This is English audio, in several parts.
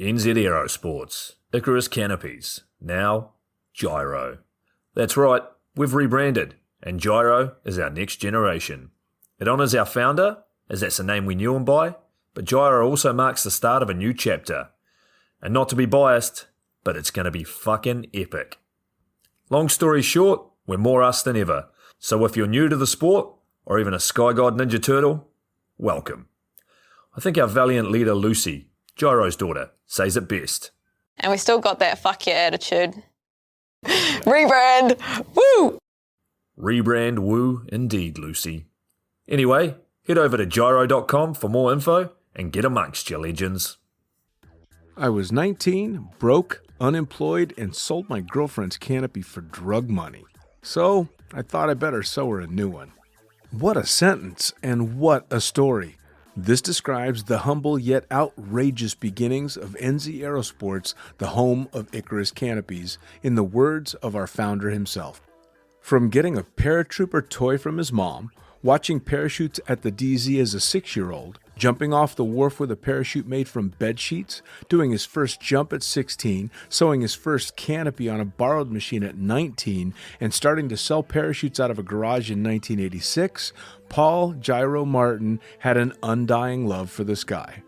NZ Aerosports, Icarus Canopies, now Gyro. That's right, we've rebranded, and Gyro is our next generation. It honours our founder, as that's the name we knew him by, but Gyro also marks the start of a new chapter. And not to be biased, but it's going to be fucking epic. Long story short, we're more us than ever, so if you're new to the sport, or even a Sky God Ninja Turtle, welcome. I think our valiant leader Lucy, Gyro's daughter, says it best. And we still got that fuck yeah attitude. Rebrand! Woo! Rebrand woo indeed, Lucy. Anyway, head over to gyro.com for more info and get amongst you legends. I was 19, broke, unemployed, and sold my girlfriend's canopy for drug money. So I thought I better sew her a new one. What a sentence, and what a story. This describes the humble yet outrageous beginnings of NZ Aerosports, the home of Icarus Canopies, in the words of our founder himself. From getting a paratrooper toy from his mom, watching parachutes at the DZ as a 6-year-old, jumping off the wharf with a parachute made from bed sheets, doing his first jump at 16, sewing his first canopy on a borrowed machine at 19, and starting to sell parachutes out of a garage in 1986, Paul Gyro Martin had an undying love for the sky.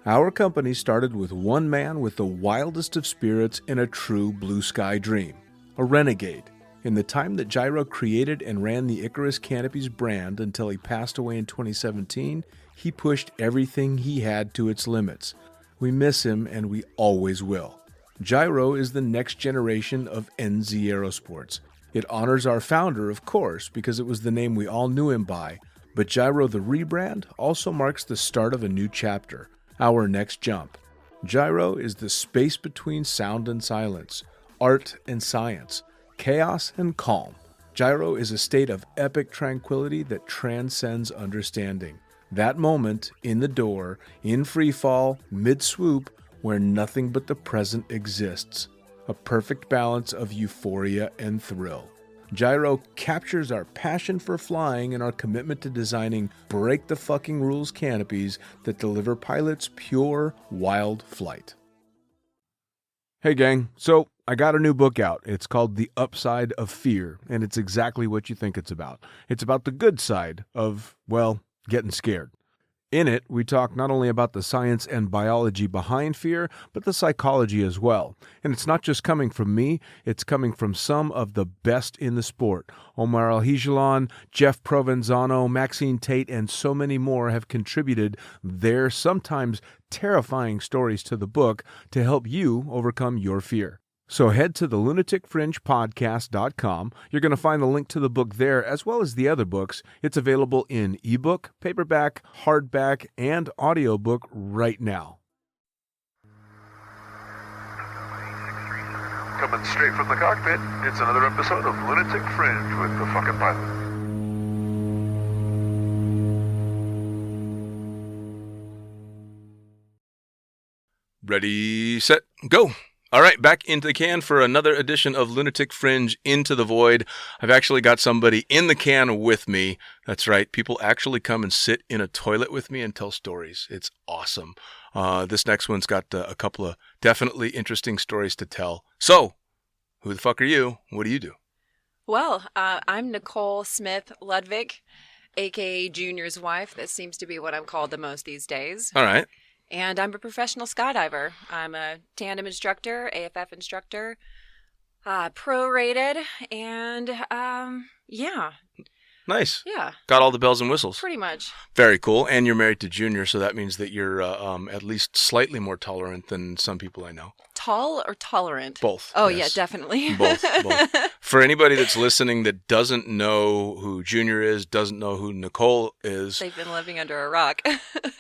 Our company started with one man with the wildest of spirits and a true blue sky dream, a renegade. In the time that Gyro created and ran the Icarus Canopies brand until he passed away in 2017, he pushed everything he had to its limits. We miss him, and we always will. Gyro is the next generation of NZ Aerosports. It honors our founder, of course, because it was the name we all knew him by, but Gyro the rebrand also marks the start of a new chapter, our next jump. Gyro is the space between sound and silence, art and science, chaos and calm. Gyro is a state of epic tranquility that transcends understanding. That moment, in the door, in free fall, mid-swoop, where nothing but the present exists. A perfect balance of euphoria and thrill. Gyro captures our passion for flying and our commitment to designing break-the-fucking-rules canopies that deliver pilots pure, wild flight. Hey gang, so I got a new book out. It's called The Upside of Fear, and it's exactly what you think it's about. It's about the good side of, well, getting scared. In it, we talk not only about the science and biology behind fear, but the psychology as well. And it's not just coming from me, it's coming from some of the best in the sport. Omar Alhigelan, Jeff Provenzano, Maxine Tate, and so many more have contributed their sometimes terrifying stories to the book to help you overcome your fear. So head to the lunaticfringepodcast.com. You're going to find the link to the book there, as well as the other books. It's available in ebook, paperback, hardback, and audiobook right now. Coming straight from the cockpit, it's another episode of Lunatic Fringe with the fucking pilot. Ready, set, go. All right, back into the can for another edition of Lunatic Fringe Into the Void. I've actually got somebody in the can with me. That's right, people actually come and sit in a toilet with me and tell stories. It's awesome. This next one's got a couple of definitely interesting stories to tell. So, who the fuck are you? What do you do? Well, I'm Nicole Smith Ludvik, a.k.a. Junior's wife. That seems to be what I'm called the most these days. All right. And I'm a professional skydiver. I'm a tandem instructor, AFF instructor, pro-rated, and yeah. Nice. Yeah. Got all the bells and whistles. Pretty much. Very cool. And you're married to Junior, so that means that you're at least slightly more tolerant than some people I know. Tall or tolerant? Both. Oh, yes. yeah, definitely. Both. For anybody that's listening that doesn't know who Junior is, doesn't know who Nicole is. They've been living under a rock.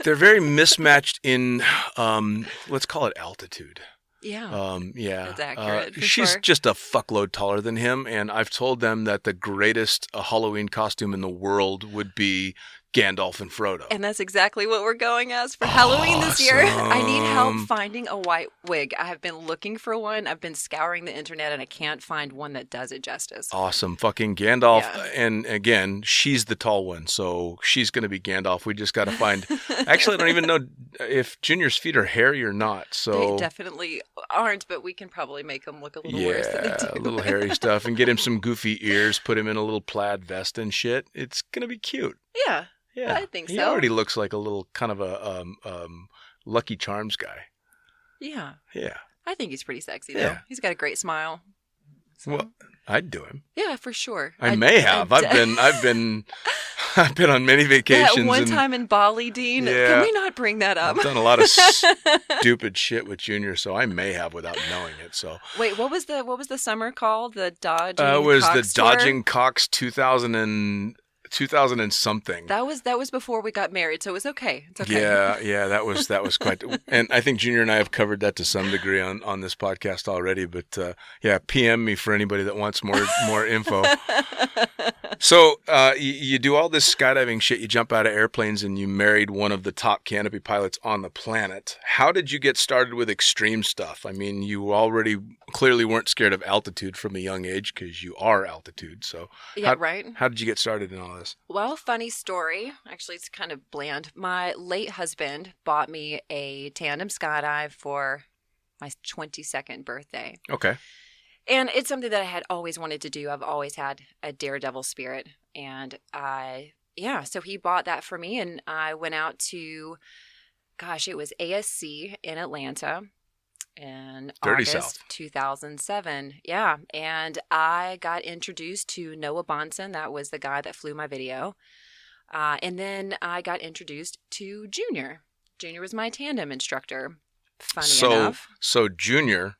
They're very mismatched in, let's call it altitude. Yeah. Yeah. That's accurate. She's sure. just a fuckload taller than him, and I've told them that the greatest Halloween costume in the world would be Gandalf and Frodo. And that's exactly what we're going as for Halloween this year. I need help finding a white wig. I have been looking for one. I've been scouring the internet, and I can't find one that does it justice. Awesome. Fucking Gandalf. Yeah. And again, she's the tall one, so she's going to be Gandalf. We just got to find... Actually, I don't even know if Junior's feet are hairy or not. So They definitely aren't, but we can probably make them look a little worse than they do. a little hairy stuff, and get him some goofy ears, put him in a little plaid vest and shit. It's going to be cute. Yeah. Yeah, I think He so. already looks like a little kind of a Lucky Charms guy. Yeah. Yeah. I think he's pretty sexy, though. Yeah. He's got a great smile. So, Well, I'd do him. yeah, for sure. I may have. I've been on many vacations. That one and time in Bali, Dean. Yeah. Can we not bring that up? I've done a lot of stupid shit with Junior, so I may have without knowing it. So Wait, what was the summer called? The Dodging it was Cox the tour? Dodging Cox 2000 and something. That was before we got married, so it was okay. It's okay. Yeah, that was quite. And I think Junior and I have covered that to some degree on this podcast already. But yeah, PM me for anybody that wants more info. So you do all this skydiving shit. You jump out of airplanes, and you married one of the top canopy pilots on the planet. How did you get started with extreme stuff? I mean, you already clearly weren't scared of altitude from a young age because you are altitude. So Yeah, right. How did you get started in all this? Well, funny story. Actually, it's kind of bland. My late husband bought me a tandem skydive for my 22nd birthday. Okay. And it's something that I had always wanted to do. I've always had a daredevil spirit. And so he bought that for me. And I went out to, it was ASC in Atlanta in Dirty August South. 2007. Yeah. And I got introduced to Noah Bonson. That was the guy that flew my video. And then I got introduced to Junior. Junior was my tandem instructor. Funny enough. So Junior,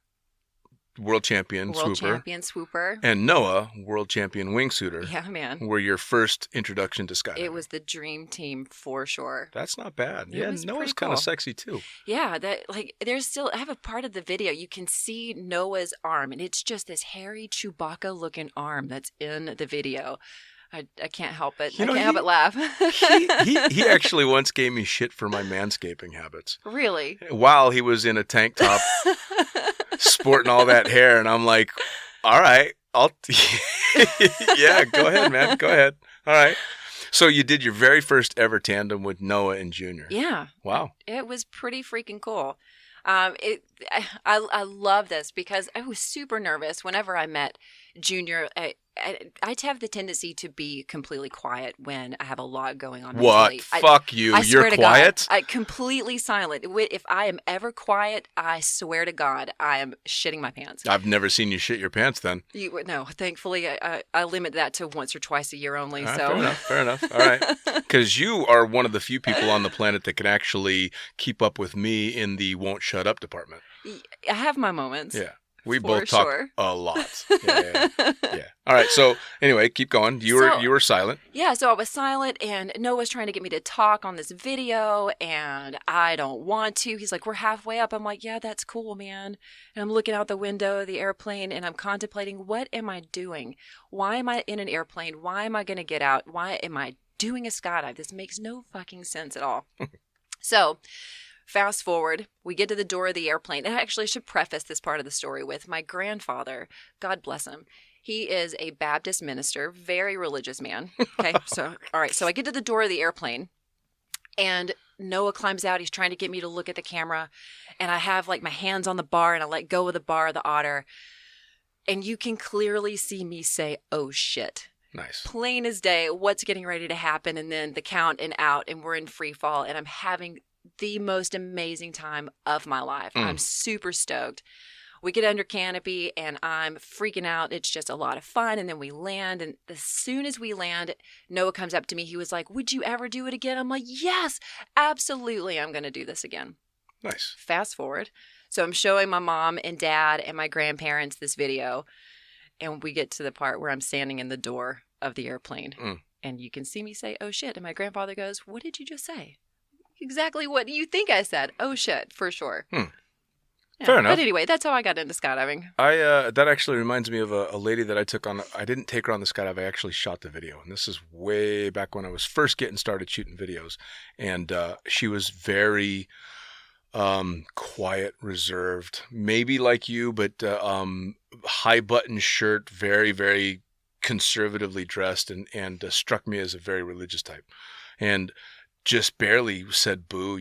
world champion swooper, and Noah, world champion wingsuiter, Yeah, man. were your first introduction to skydiving. It was the dream team for sure. That's not bad. It Yeah, was Noah's pretty kind of cool. sexy too. Yeah, I have a part of the video. You can see Noah's arm, and it's just this hairy Chewbacca looking arm that's in the video. I can't help it. I can't help but laugh. He actually once gave me shit for my manscaping habits Really? while he was in a tank top sporting all that hair, and I'm like, all right, yeah, go ahead, man, go ahead. All right. So you did your very first ever tandem with Noah and Junior. Yeah. Wow. It was pretty freaking cool. I love this because I was super nervous whenever I met Junior. I have the tendency to be completely quiet when I have a lot going on. What? mentally. Fuck you. I You're swear to quiet? God, completely silent. If I am ever quiet, I swear to God, I am shitting my pants. I've never seen you shit your pants then. No, thankfully, I limit that to once or twice a year only. So Fair enough. All right. Because you are one of the few people on the planet that can actually keep up with me in the won't shut up department. I have my moments. Yeah. We For both talk sure. a lot. Yeah. All right. So anyway, keep going. You were silent. Yeah, so I was silent, and Noah's trying to get me to talk on this video, and I don't want to. He's like, we're halfway up. I'm like, yeah, that's cool, man. And I'm looking out the window of the airplane, and I'm contemplating, what am I doing? Why am I in an airplane? Why am I going to get out? Why am I doing a skydive? This makes no fucking sense at all. So fast forward, we get to the door of the airplane. And I actually should preface this part of the story with my grandfather, God bless him. He is a Baptist minister, very religious man. Okay, so I get to the door of the airplane, and Noah climbs out. He's trying to get me to look at the camera, and I have like my hands on the bar, and I let go of the bar of the otter, and you can clearly see me say, "Oh shit." Nice. Plain as day, what's getting ready to happen, and then the count and out, and we're in free fall, and I'm having the most amazing time of my life. I'm super stoked. We get under canopy, and I'm freaking out. It's just a lot of fun, and then we land, and as soon as we land, Noah comes up to me. He was like, would you ever do it again? I'm like, yes, absolutely, I'm going to do this again. Nice. Fast forward. So I'm showing my mom and dad and my grandparents this video, and we get to the part where I'm standing in the door of the airplane, and you can see me say, oh shit, and my grandfather goes, what did you just say? Exactly what do you think I said? Oh shit, for sure. Yeah. Fair enough. But anyway, that's how I got into skydiving. That actually reminds me of a lady that I took on. I didn't take her on the skydive. I actually shot the video, and this is way back when I was first getting started shooting videos. And she was very quiet, reserved, maybe like you, but high button shirt, very, very conservatively dressed, and struck me as a very religious type, and just barely said boo.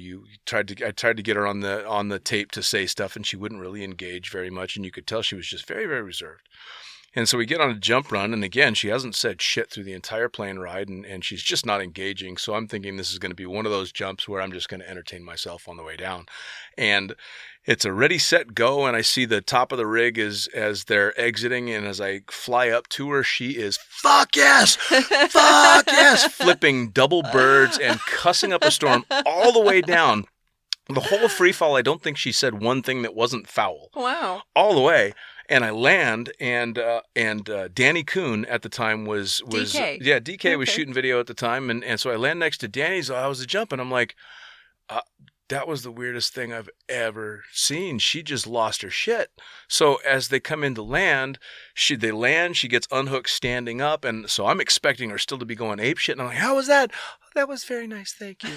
I tried to get her on the tape to say stuff, and she wouldn't really engage very much, and you could tell she was just very, very reserved. And so we get on a jump run, and again, she hasn't said shit through the entire plane ride, and she's just not engaging. So I'm thinking this is going to be one of those jumps where I'm just going to entertain myself on the way down. And it's a ready, set, go, and I see the top of the rig as they're exiting, and as I fly up to her, she is, fuck yes, fuck yes, flipping double birds and cussing up a storm all the way down. The whole free fall, I don't think she said one thing that wasn't foul. Wow. All the way. And I land, and Danny Kuhn at the time was DK. Yeah, DK was Okay. shooting video at the time, and so I land next to Danny. So I was a jump, and I'm like, that was the weirdest thing I've ever seen. She just lost her shit. So as they come into land, she gets unhooked standing up, and so I'm expecting her still to be going ape shit. And I'm like, how was that? That was very nice, thank you.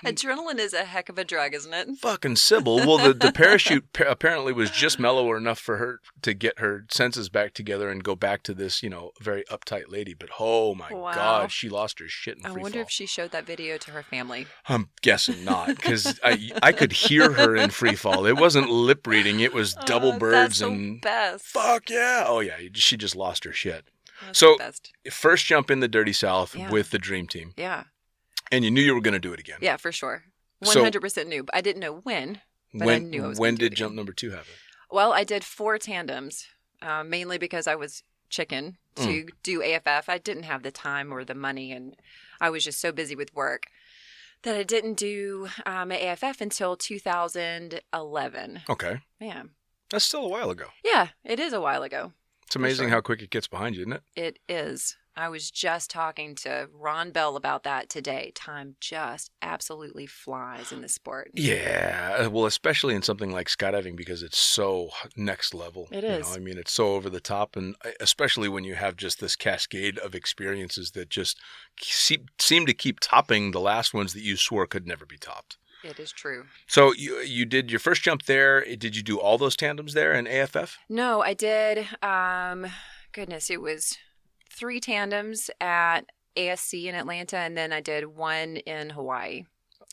Adrenaline is a heck of a drug, isn't it? Fucking Sybil. Well, the parachute apparently was just mellow enough for her to get her senses back together and go back to this, very uptight lady. But oh my Wow. God, she lost her shit in I free wonder fall. if she showed that video to her family. I'm guessing not, because I could hear her in free fall. It wasn't lip reading; it was double birds That's the and best. fuck yeah. Oh yeah, she just lost her shit. That's So- the best. First jump in the Dirty South Yeah. with the Dream Team, Yeah. and you knew you were going to do it again. Yeah, for sure. So- 100% knew. I didn't know when. But I knew I was when gonna do it did jump again. number 2 happen? Well, I did 4 tandems, mainly because I was chicken to do AFF. I didn't have the time or the money, and I was just so busy with work that I didn't do AFF until 2011. Okay, Yeah. that's still a while ago. Yeah, it is a while ago. It's amazing sure. how quick it gets behind you, isn't it? It is. I was just talking to Ron Bell about that today. Time just absolutely flies in this sport. Yeah, well, especially in something like skydiving, because it's so next level. It is. I mean, it's so over the top, and especially when you have just this cascade of experiences that just seem to keep topping the last ones that you swore could never be topped. It is true. So you did your first jump there. Did you do all those tandems there in AFF? No, I did. Goodness, it was 3 tandems at ASC in Atlanta, and then I did 1 in Hawaii.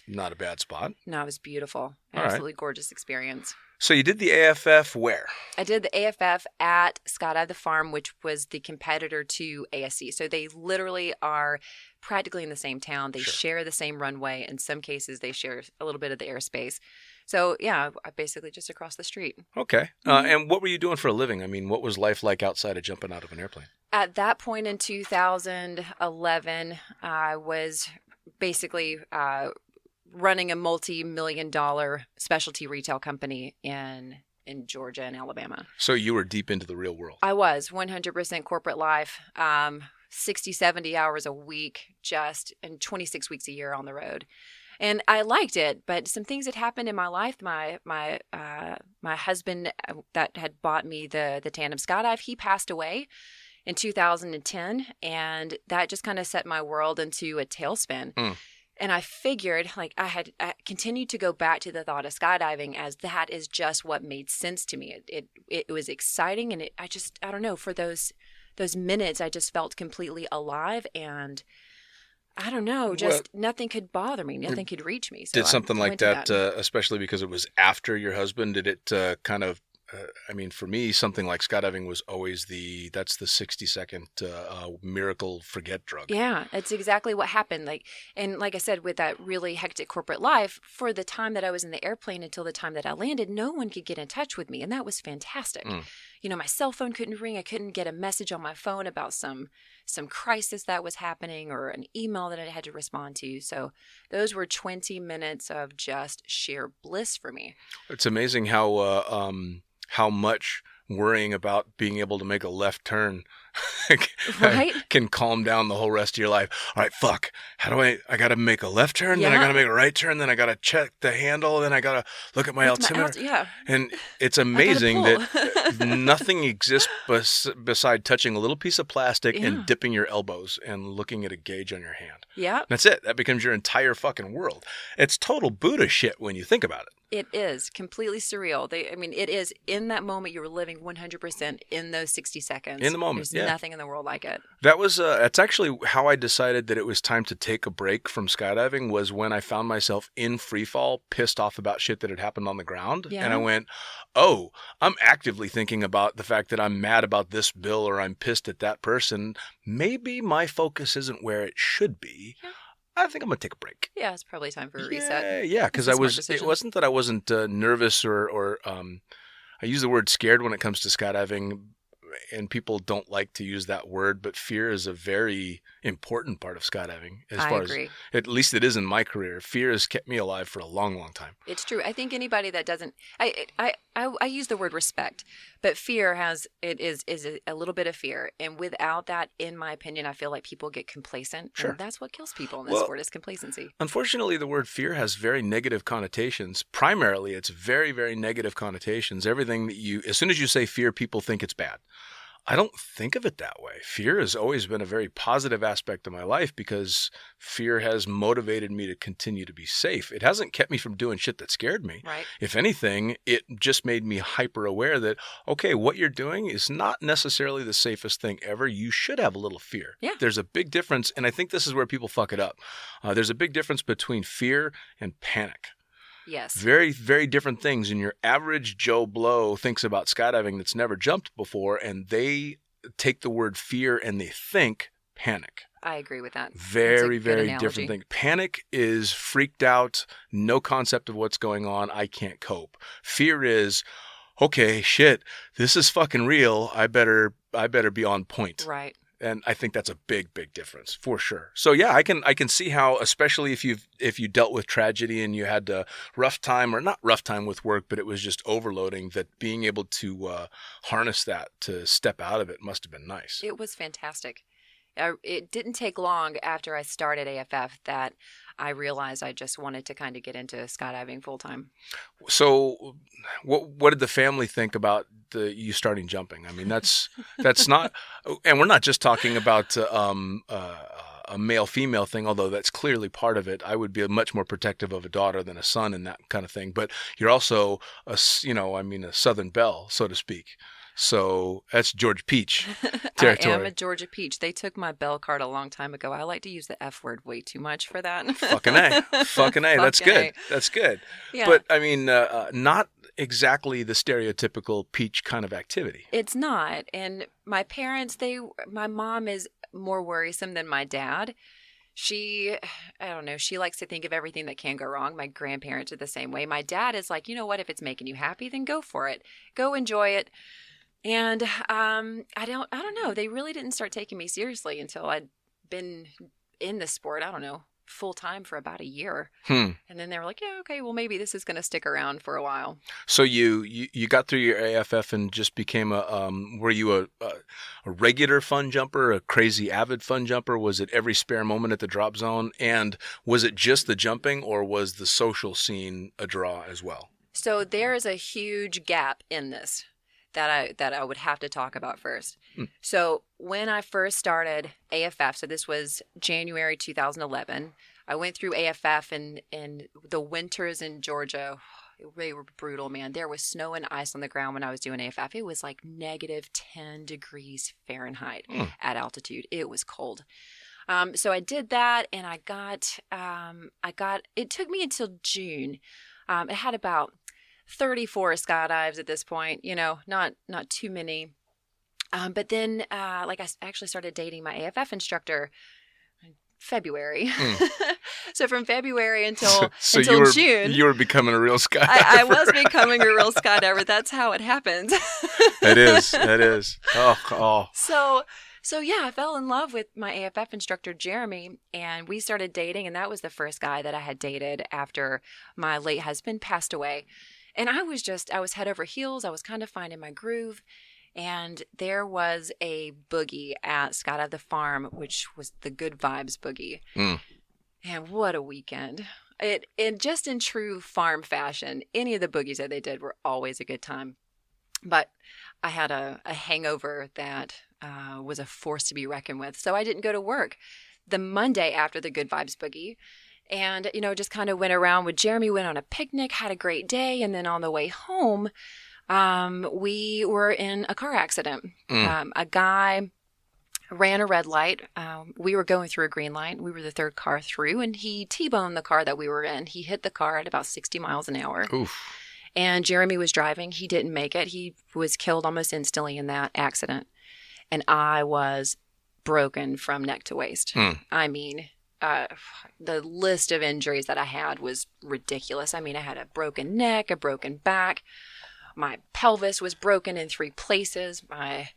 Not a bad spot. No, it was beautiful. All right. Absolutely gorgeous experience. So you did the AFF where? I did the AFF at Skydive the Farm, which was the competitor to ASC. So they literally are practically in the same town. They Sure. share the same runway. In some cases, they share a little bit of the airspace. So, yeah, I basically just across the street. Okay. And what were you doing for a living? I mean, what was life like outside of jumping out of an airplane? At that point in 2011, I was basically running a multi-million-dollar specialty retail company in Georgia and Alabama. So you were deep into the real world. I was 100% corporate life, 60, 70 hours a week, and 26 weeks a year on the road. And I liked it, but some things had happened in my life. My husband that had bought me the tandem skydive, he passed away in 2010, and that just kind of set my world into a tailspin. And I figured, I continued to go back to the thought of skydiving as that is just what made sense to me. It was exciting, and I don't know, for those minutes, I just felt completely alive, and I don't know, just nothing could bother me, nothing could reach me. So Did something I like went to that, especially because it was after your husband, did it kind of, I mean, for me, something like skydiving was always that's the 60-second miracle forget drug. Yeah, it's exactly what happened. Like I said, with that really hectic corporate life, for the time that I was in the airplane until the time that I landed, no one could get in touch with me, and that was fantastic. You know, my cell phone couldn't ring. I couldn't get a message on my phone about some crisis that was happening or an email that I had to respond to. So those were 20 minutes of just sheer bliss for me. It's amazing how much worrying about being able to make a left turn Right? can calm down the whole rest of your life. All right, fuck. How do I got to make a left turn, then I Yeah. got to make a right turn, then I got to check the handle, then I got to look at my altimeter. Yeah. And it's amazing pull. that nothing exists beside touching a little piece of plastic Yeah. and dipping your elbows and looking at a gauge on your hand. Yeah. That's it. That becomes your entire fucking world. It's total Buddha shit when you think about it. It is completely surreal. It is in that moment you were living 100% in those 60 seconds. In the moment, There's yeah. nothing in the world like it. That was that's actually how I decided that it was time to take a break from skydiving, was when I found myself in free fall, pissed off about shit that had happened on the ground. Yeah. And I went, oh, I'm actively thinking about the fact that I'm mad about this bill or I'm pissed at that person. Maybe my focus isn't where it should be. Yeah. I think I'm going to take a break. Yeah, it's probably time for a reset. Yeah, because It's a smart it decision. wasn't that I wasn't nervous or I use the word scared when it comes to skydiving, and people don't like to use that word, but fear is a very important part of skydiving. I agree. At least it is in my career. Fear has kept me alive for a long, long time. It's true. I think anybody that doesn't, I use the word respect, but fear is a little bit of fear, and without that, in my opinion, I feel like people get complacent. Sure. And that's what kills people in this Well, sport is complacency. Unfortunately, the word fear has very negative connotations. Primarily, it's very, very negative connotations. Everything that as soon as you say fear, people think it's bad. I don't think of it that way. Fear has always been a very positive aspect of my life because fear has motivated me to continue to be safe. It hasn't kept me from doing shit that scared me. Right. If anything, it just made me hyper aware that, okay, what you're doing is not necessarily the safest thing ever. You should have a little fear. Yeah. There's a big difference, and I think this is where people fuck it up. There's a big difference between fear and panic. Yes. Very, very different things. And your average Joe Blow thinks about skydiving that's never jumped before, and they take the word fear and they think panic. I agree with that. That's a Very, good very analogy. different thing. Panic is freaked out, no concept of what's going on, I can't cope. Fear is, okay, shit, this is fucking real. I better be on point. Right. And I think that's a big, big difference for sure. So yeah, I can see how, especially if you dealt with tragedy and you had a rough time, or not rough time with work, but it was just overloading, that being able to harness that to step out of it must have been nice. It was fantastic. It didn't take long after I started AFF that I realized I just wanted to kind of get into skydiving full time. So, what did the family think about you starting jumping? I mean, that's not, and we're not just talking about a male-female thing, although that's clearly part of it. I would be much more protective of a daughter than a son and that kind of thing. But you're also a Southern belle, so to speak. So that's Georgia Peach territory. I am a Georgia Peach. They took my bell card a long time ago. I like to use the F word way too much for that. Fucking A. Fucking A. That's Fucking good. A. That's good. Yeah. But, I mean, not exactly the stereotypical peach kind of activity. It's not. And my parents, my mom is more worrisome than my dad. I don't know, she likes to think of everything that can go wrong. My grandparents are the same way. My dad is like, you know what, if it's making you happy, then go for it. Go enjoy it. And I don't know. They really didn't start taking me seriously until I'd been in the sport, I don't know, full time for about a year. And then they were like, yeah, okay, well, maybe this is going to stick around for a while. So you got through your AFF and just became were you a regular fun jumper, a crazy avid fun jumper? Was it every spare moment at the drop zone? And was it just the jumping, or was the social scene a draw as well? So there is a huge gap in this that I would have to talk about first. So when I first started AFF, so this was January 2011, I went through AFF, and the winters in Georgia, they were brutal, man. There was snow and ice on the ground when I was doing AFF. It was like negative 10 degrees Fahrenheit at altitude. It was cold. So I did that, and I got, it took me until June. It had about 34 skydives at this point, not too many. But then, I actually started dating my AFF instructor in February. So from February until June. You were becoming a real skydiver. I was becoming a real skydiver. That's how it happened. That is. Oh. So yeah, I fell in love with my AFF instructor, Jeremy, and we started dating. And that was the first guy that I had dated after my late husband passed away. And I was head over heels. I was kind of finding my groove. And there was a boogie at Skydive the Farm, which was the Good Vibes boogie. And what a weekend. Just in true farm fashion, any of the boogies that they did were always a good time. But I had a hangover that was a force to be reckoned with. So I didn't go to work the Monday after the Good Vibes boogie. And, just kind of went around with Jeremy, went on a picnic, had a great day. And then on the way home, we were in a car accident. A guy ran a red light. We were going through a green light. We were the third car through, and he T-boned the car that we were in. He hit the car at about 60 miles an hour. Oof. And Jeremy was driving. He didn't make it. He was killed almost instantly in that accident. And I was broken from neck to waist. I mean, the list of injuries that I had was ridiculous. I mean, I had a broken neck, a broken back. My pelvis was broken in 3 places. I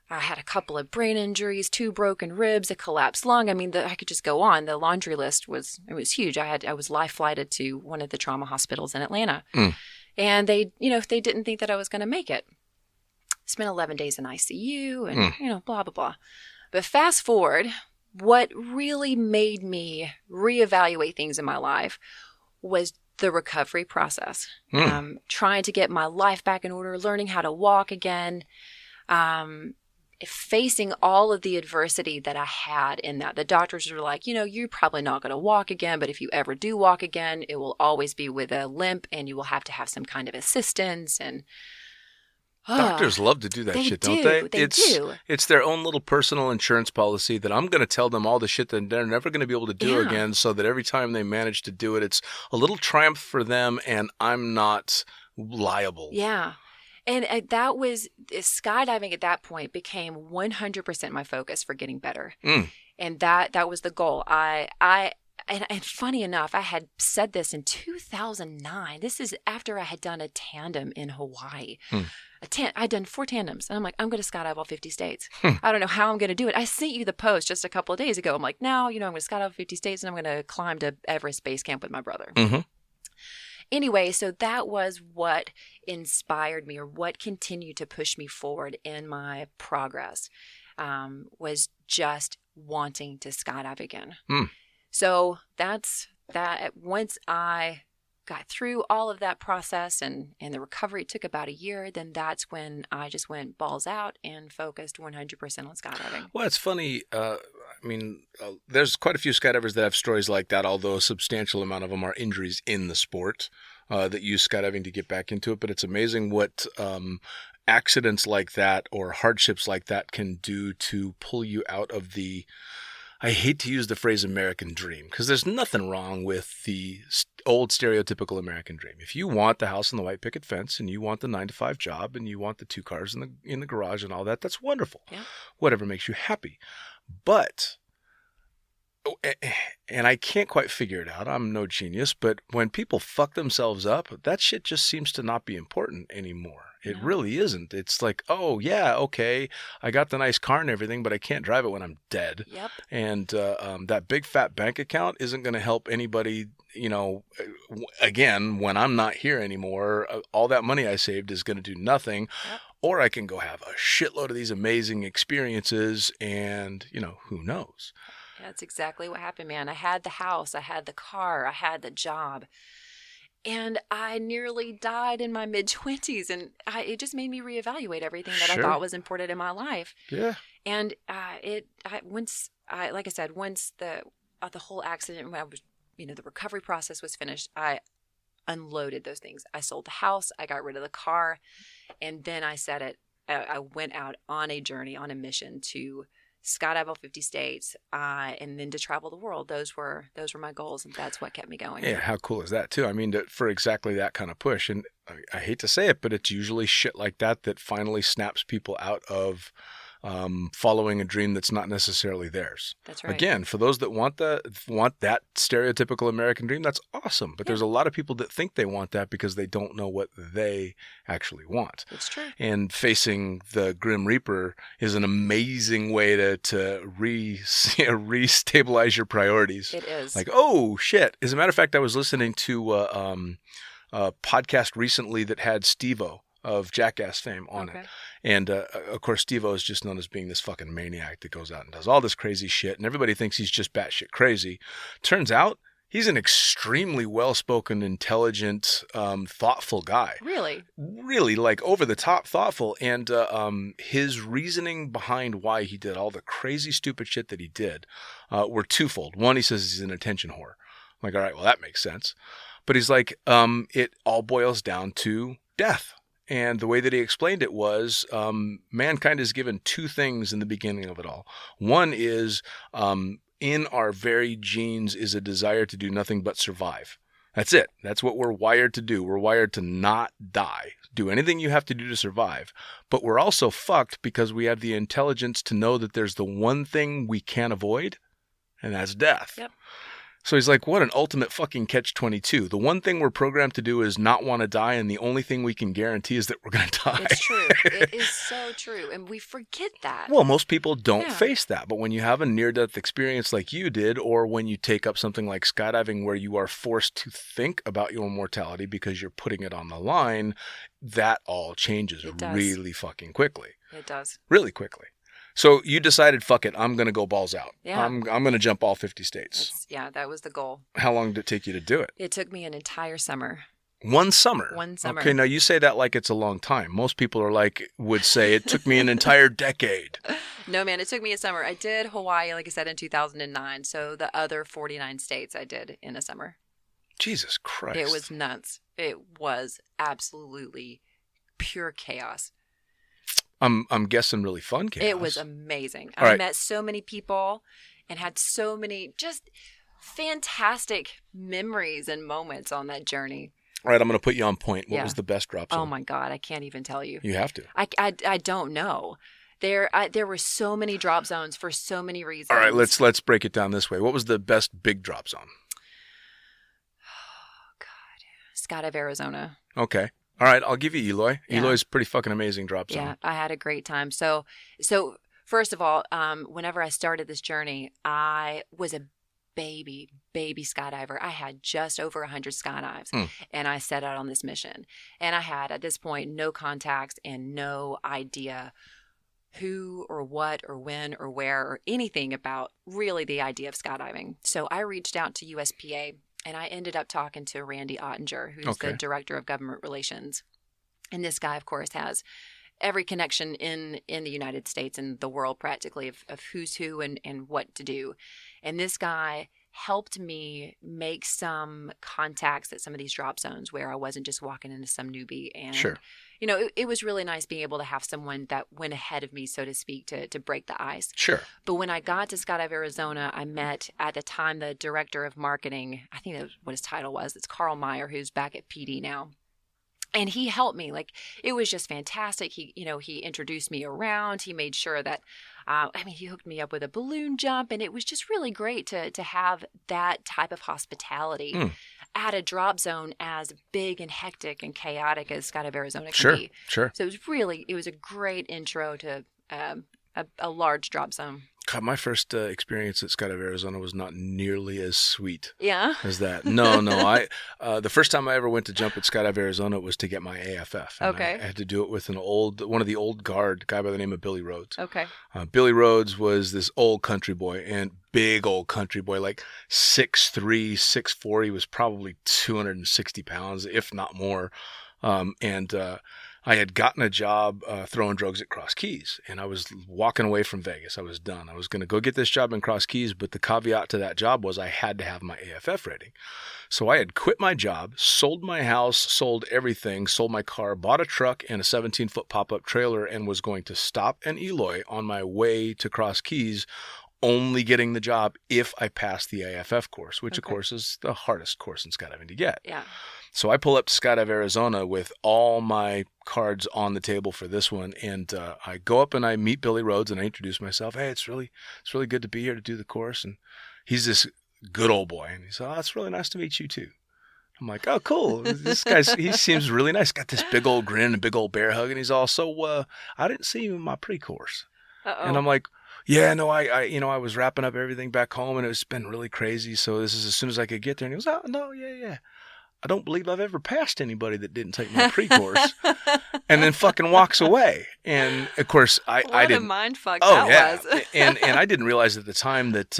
had a couple of brain injuries, 2 broken ribs, a collapsed lung. I mean, I could just go on. The laundry list was huge. I was life flighted to one of the trauma hospitals in Atlanta. And they didn't think that I was going to make it. Spent 11 days in ICU and, blah, blah, blah. But fast forward, what really made me reevaluate things in my life was the recovery process. Trying to get my life back in order, learning how to walk again, facing all of the adversity that I had in that. The doctors were like, you're probably not going to walk again, but if you ever do walk again, it will always be with a limp and you will have to have some kind of assistance. And doctors love to do that shit, don't they? They do. It's their own little personal insurance policy that I'm going to tell them all the shit that they're never going to be able to do again, so that every time they manage to do it, it's a little triumph for them and I'm not liable. Yeah. And that was, skydiving at that point became 100% my focus for getting better. And that was the goal. And funny enough, I had said this in 2009. This is after I had done a tandem in Hawaii. I'd done 4 tandems. And I'm like, I'm going to skydive all 50 states. I don't know how I'm going to do it. I sent you the post just a couple of days ago. I'm like, now, I'm going to skydive 50 states and I'm going to climb to Everest Base Camp with my brother. Anyway, so that was what inspired me, or what continued to push me forward in my progress, was just wanting to skydive again. So that's that. Once I got through all of that process and the recovery took about a year, then that's when I just went balls out and focused 100% on skydiving. Well, it's funny. There's quite a few skydivers that have stories like that, although a substantial amount of them are injuries in the sport that use skydiving to get back into it. But it's amazing what accidents like that or hardships like that can do to pull you out of the, I hate to use the phrase American dream, because there's nothing wrong with the old stereotypical American dream. If you want the house and the white picket fence and you want the 9-to-5 job and you want the 2 cars in the garage and all that, that's wonderful. Yeah. Whatever makes you happy. But, and I can't quite figure it out, I'm no genius, but when people fuck themselves up, that shit just seems to not be important anymore. It really isn't. It's like, oh, yeah, okay, I got the nice car and everything, but I can't drive it when I'm dead. Yep. And that big fat bank account isn't going to help anybody, again, when I'm not here anymore. All that money I saved is going to do nothing. Yep. Or I can go have a shitload of these amazing experiences and, who knows? Yeah, that's exactly what happened, man. I had the house, I had the car, I had the job. And I nearly died in my mid-20s, and it just made me reevaluate everything that I thought was important in my life. Yeah. And once the whole accident, when I was, the recovery process was finished, I unloaded those things. I sold the house, I got rid of the car, and then I said it. I went out on a journey, on a mission to skydive all 50 states, and then to travel the world. Those were my goals, and that's what kept me going. Yeah, how cool is that too? I mean, for exactly that kind of push. And I hate to say it, but it's usually shit like that finally snaps people out of following a dream that's not necessarily theirs. That's right. Again, for those that want that stereotypical American dream, that's awesome. But there's a lot of people that think they want that because they don't know what they actually want. That's true. And facing the Grim Reaper is an amazing way to restabilize your priorities. It is. Like, oh shit. As a matter of fact, I was listening to podcast recently that had Steve-O of Jackass fame on it. And, of course, Steve-O is just known as being this fucking maniac that goes out and does all this crazy shit. And everybody thinks he's just batshit crazy. Turns out he's an extremely well-spoken, intelligent, thoughtful guy. Really? Really, like, over-the-top thoughtful. And his reasoning behind why he did all the crazy, stupid shit that he did were twofold. One, he says he's an attention whore. I'm like, all right, well, that makes sense. But he's like, it all boils down to death. And the way that he explained it was mankind is given two things in the beginning of it all. One is in our very genes is a desire to do nothing but survive. That's it. That's what we're wired to do. We're wired to not die. Do anything you have to do to survive. But we're also fucked because we have the intelligence to know that there's the one thing we can't avoid, and that's death. Yep. So he's like, what an ultimate fucking catch-22. The one thing we're programmed to do is not want to die, and the only thing we can guarantee is that we're going to die. It's true. It is so true. And we forget that. Well, most people don't face that. But when you have a near-death experience like you did, or when you take up something like skydiving where you are forced to think about your mortality because you're putting it on the line, that all changes really fucking quickly. It does. Really quickly. So you decided, fuck it, I'm going to go balls out. Yeah. I'm going to jump all 50 states. That was the goal. How long did it take you to do it? It took me an entire summer. One summer? One summer. Okay, now you say that like it's a long time. Most people would say it took me an entire decade. No, man, it took me a summer. I did Hawaii, like I said, in 2009. So the other 49 states I did in a summer. Jesus Christ. It was nuts. It was absolutely pure chaos. I'm guessing really fun chaos. It was amazing. All I right. met so many people and had so many just fantastic memories and moments on that journey. All right, I'm going to put you on point. What was the best drop zone? Oh my God, I can't even tell you. You have to. I don't know. There were so many drop zones for so many reasons. All right, let's break it down this way. What was the best big drop zone? Oh God, Skydive, Arizona. Okay. All right, I'll give you Eloy. Yeah. Eloy's a pretty fucking amazing drop zone. Yeah, I had a great time. So first of all, whenever I started this journey, I was a baby skydiver. I had just over 100 skydives, and I set out on this mission. And I had, at this point, no contacts and no idea who or what or when or where or anything about really the idea of skydiving. So I reached out to USPA. And I ended up talking to Randy Ottinger, who's the director of government relations. And this guy, of course, has every connection in the United States and the world practically of who's who and what to do. And this guy helped me make some contacts at some of these drop zones where I wasn't just walking into some newbie. And, you know, it was really nice being able to have someone that went ahead of me, so to speak, to break the ice. Sure. But when I got to Skydive, Arizona, I met at the time the director of marketing. I think that's what his title was. It's Carl Meyer, who's back at PD now. And he helped me. Like, it was just fantastic. He introduced me around. He made sure that, he hooked me up with a balloon jump. And it was just really great to have that type of hospitality at a drop zone as big and hectic and chaotic as Skydive, Arizona can be. Sure. So it was a great intro to a large drop zone. God, my first experience at Skydive, Arizona was not nearly as sweet as that. No. The first time I ever went to jump at Skydive, Arizona was to get my AFF. And Okay. I had to do it with one of the old guard, guy by the name of Billy Rhodes. Okay. Billy Rhodes was this old country boy, and big old country boy, like 6'3", 6'4". He was probably 260 pounds, if not more. I had gotten a job throwing drugs at Cross Keys, and I was walking away from Vegas. I was done. I was going to go get this job in Cross Keys, but the caveat to that job was I had to have my AFF rating. So I had quit my job, sold my house, sold everything, sold my car, bought a truck and a 17-foot pop-up trailer, and was going to stop in Eloy on my way to Cross Keys, only getting the job if I passed the AFF course, which, of course, is the hardest course in skydiving to get. Yeah. So I pull up to Skydive, Arizona with all my cards on the table for this one, and I go up and I meet Billy Rhodes and I introduce myself. Hey, it's really good to be here to do the course. And he's this good old boy, and he said, "Oh, it's really nice to meet you too." I'm like, "Oh, cool. This he seems really nice. Got this big old grin and big old bear hug." And he's all, "So I didn't see you in my pre-course." And I'm like, "Yeah, no, I was wrapping up everything back home, and it's been really crazy. So this is as soon as I could get there." And he goes, "Oh, no, yeah. I don't believe I've ever passed anybody that didn't take my pre-course. And then fucking walks away. And of course, I What didn't. a mind fuck Oh, that yeah. was. and I didn't realize at the time that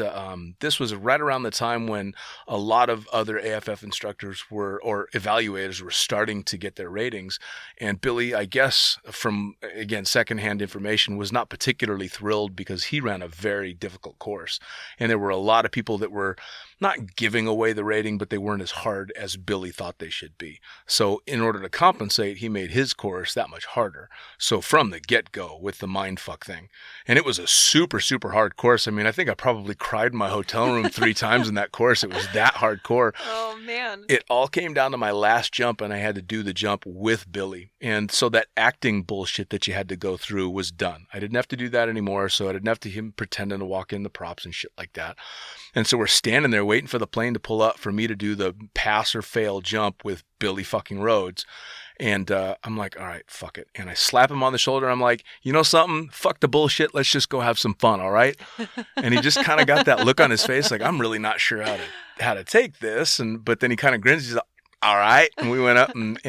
this was right around the time when a lot of other AFF instructors or evaluators were starting to get their ratings. And Billy, I guess, from, again, secondhand information, was not particularly thrilled because he ran a very difficult course. And there were a lot of people that were not giving away the rating, but they weren't as hard as Billy thought they should be. So in order to compensate, he made his course that much harder. So from the get-go with the mindfuck thing. And it was a super, super hard course. I mean, I think I probably cried in my hotel room 3 times in that course. It was that hardcore. Oh, man. It all came down to my last jump, and I had to do the jump with Billy. And so that acting bullshit that you had to go through was done. I didn't have to do that anymore, so I didn't have to him pretending to walk in the props and shit like that. And so we're standing there waiting for the plane to pull up for me to do the pass or fail jump with Billy fucking Rhodes. And I'm like, all right, fuck it. And I slap him on the shoulder. I'm like, you know something? Fuck the bullshit. Let's just go have some fun, all right? And he just kind of got that look on his face like, I'm really not sure how to take this. But then he kind of grins. He's like, all right. And we went up and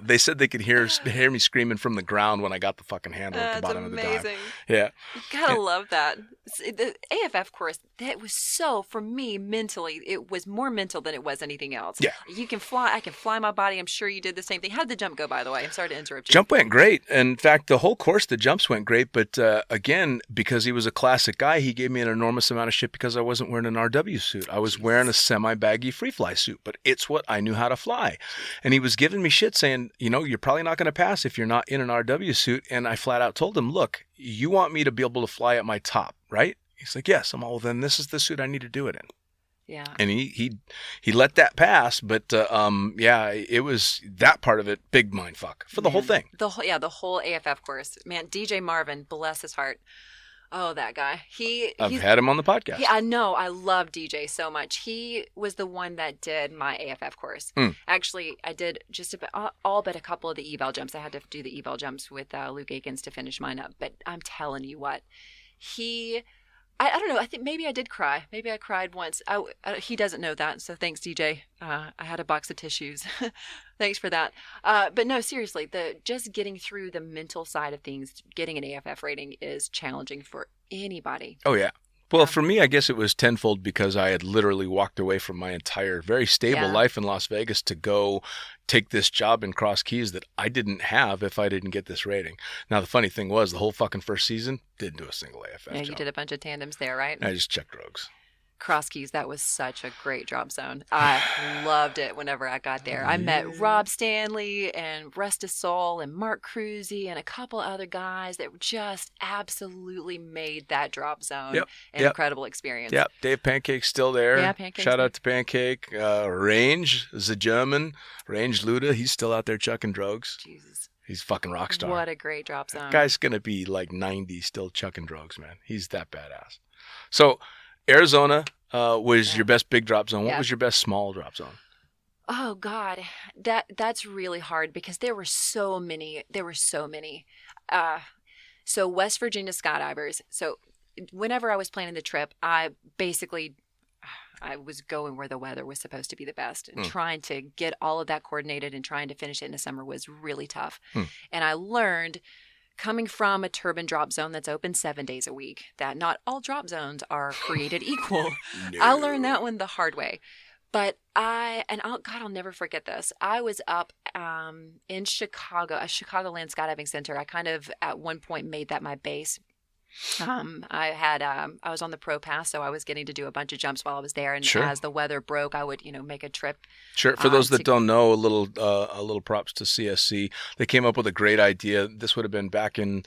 they said they could hear me screaming from the ground when I got the fucking handle at the That's bottom of the dive. amazing. Yeah. You gotta love that. The AFF course, that was so, for me, mentally, it was more mental than it was anything else. Yeah. You can fly. I can fly my body. I'm sure you did the same thing. How did the jump go, by the way? I'm sorry to interrupt you. Jump went great. In fact, the whole course, the jumps went great. But again, because he was a classic guy, he gave me an enormous amount of shit because I wasn't wearing an RW suit. I was wearing a semi-baggy free fly suit, but it's what I knew how to fly. And he was giving me shit saying, you know, you're probably not going to pass if you're not in an RW suit. And I flat out told him, look, you want me to be able to fly at my top, right? He's like, yes. I'm all, well, then this is the suit I need to do it in. Yeah. And he let that pass, but yeah, it was that part of it, big mind fuck for the whole thing. The whole AFF course. Man, DJ Marvin, bless his heart. Oh, that guy. I've had him on the podcast. I know. I love DJ so much. He was the one that did my AFF course. Actually, I did just about all but a couple of the eval jumps. I had to do the eval jumps with Luke Akins to finish mine up. But I'm telling you what, I don't know. I think maybe I did cry. Maybe I cried once. He doesn't know that, so thanks, DJ. I had a box of tissues. Thanks for that. But no, seriously, just getting through the mental side of things, getting an AFF rating is challenging for anybody. Oh, yeah. Well, for me, I guess it was tenfold because I had literally walked away from my entire very stable life in Las Vegas to go take this job in Cross Keys that I didn't have if I didn't get this rating. Now, the funny thing was the whole fucking first season didn't do a single AFF job. Yeah, you did a bunch of tandems there, right? I just checked rogues. Cross Keys, that was such a great drop zone. I loved it whenever I got there. I met Rob Stanley and Resta Soul and Mark Cruzy and a couple other guys that just absolutely made that drop zone an incredible experience. Yep, Dave Pancake's still there. Yeah, Pancake's Shout out to Pancake. Range is a German. Range Luda, he's still out there chucking drugs. Jesus. He's fucking rock star. What a great drop zone. Guy's going to be like 90 still chucking drugs, man. He's that badass. So Arizona was your best big drop zone. What was your best small drop zone? Oh God, that's really hard because there were so many. So West Virginia skydivers. So whenever I was planning the trip, I was going where the weather was supposed to be the best, and trying to get all of that coordinated and trying to finish it in the summer was really tough. And I learned, coming from a turbine drop zone that's open 7 days a week, that not all drop zones are created equal. No. I learned that one the hard way. But I'll never forget this. I was up in Chicago, a Chicagoland skydiving center. I kind of at one point made that my base. I was on the Pro Pass, so I was getting to do a bunch of jumps while I was there. And as the weather broke, I would, make a trip. Sure. For those that don't know, a little props to CSC. They came up with a great idea. This would have been back in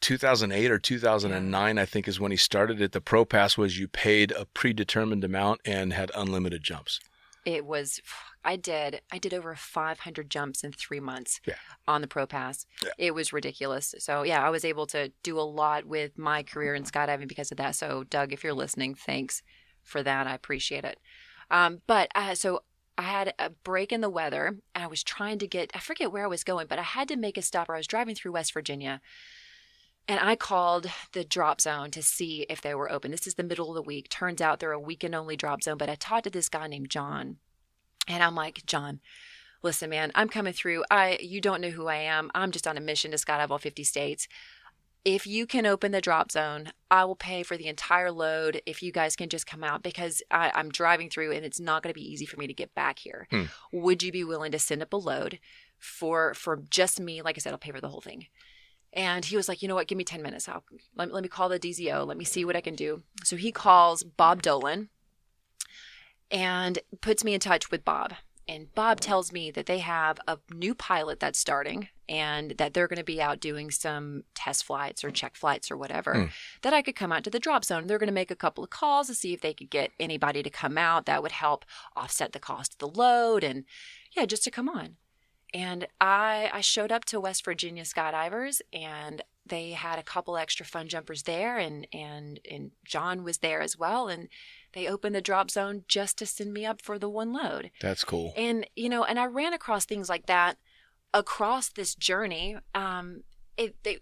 2008 or 2009, I think, is when he started it. The Pro Pass was you paid a predetermined amount and had unlimited jumps. It was, I did over 500 jumps in 3 months on the Pro Pass. Yeah. It was ridiculous. So I was able to do a lot with my career in skydiving because of that. So Doug, if you're listening, thanks for that. I appreciate it. So I had a break in the weather, and I was trying to I forget where I was going, but I had to make a stop. I was driving through West Virginia, and I called the drop zone to see if they were open. This is the middle of the week. Turns out they're a weekend-only drop zone, but I talked to this guy named John. And I'm like, John, listen, man, I'm coming through. You don't know who I am. I'm just on a mission to skydive all 50 states. If you can open the drop zone, I will pay for the entire load if you guys can just come out, because I'm driving through and it's not going to be easy for me to get back here. Would you be willing to send up a load for just me? Like I said, I'll pay for the whole thing. And he was like, you know what? Give me 10 minutes. Let me call the DZO. Let me see what I can do. So he calls Bob Dolan and puts me in touch with Bob. And Bob tells me that they have a new pilot that's starting and that they're going to be out doing some test flights or check flights or whatever, that I could come out to the drop zone. They're going to make a couple of calls to see if they could get anybody to come out that would help offset the cost of the load and, yeah, just to come on. And I showed up to West Virginia Skydivers, and they had a couple extra fun jumpers there, and John was there as well, and they opened the drop zone just to send me up for the one load. That's cool. And, you know, and I ran across things like that across this journey.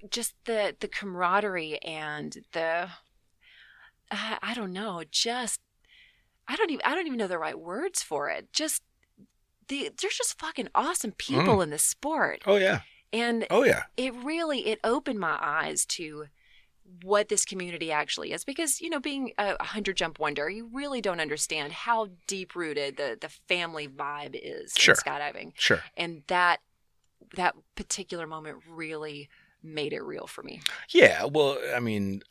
Just the camaraderie and the, I don't know, just, I don't even know the right words for it. Just, there's just fucking awesome people in this sport. Oh, yeah. And it opened my eyes to what this community actually is, because, you know, being a 100 jump wonder, you really don't understand how deep rooted the family vibe is in skydiving. Sure. And that particular moment really made it real for me. Yeah. Well, I mean,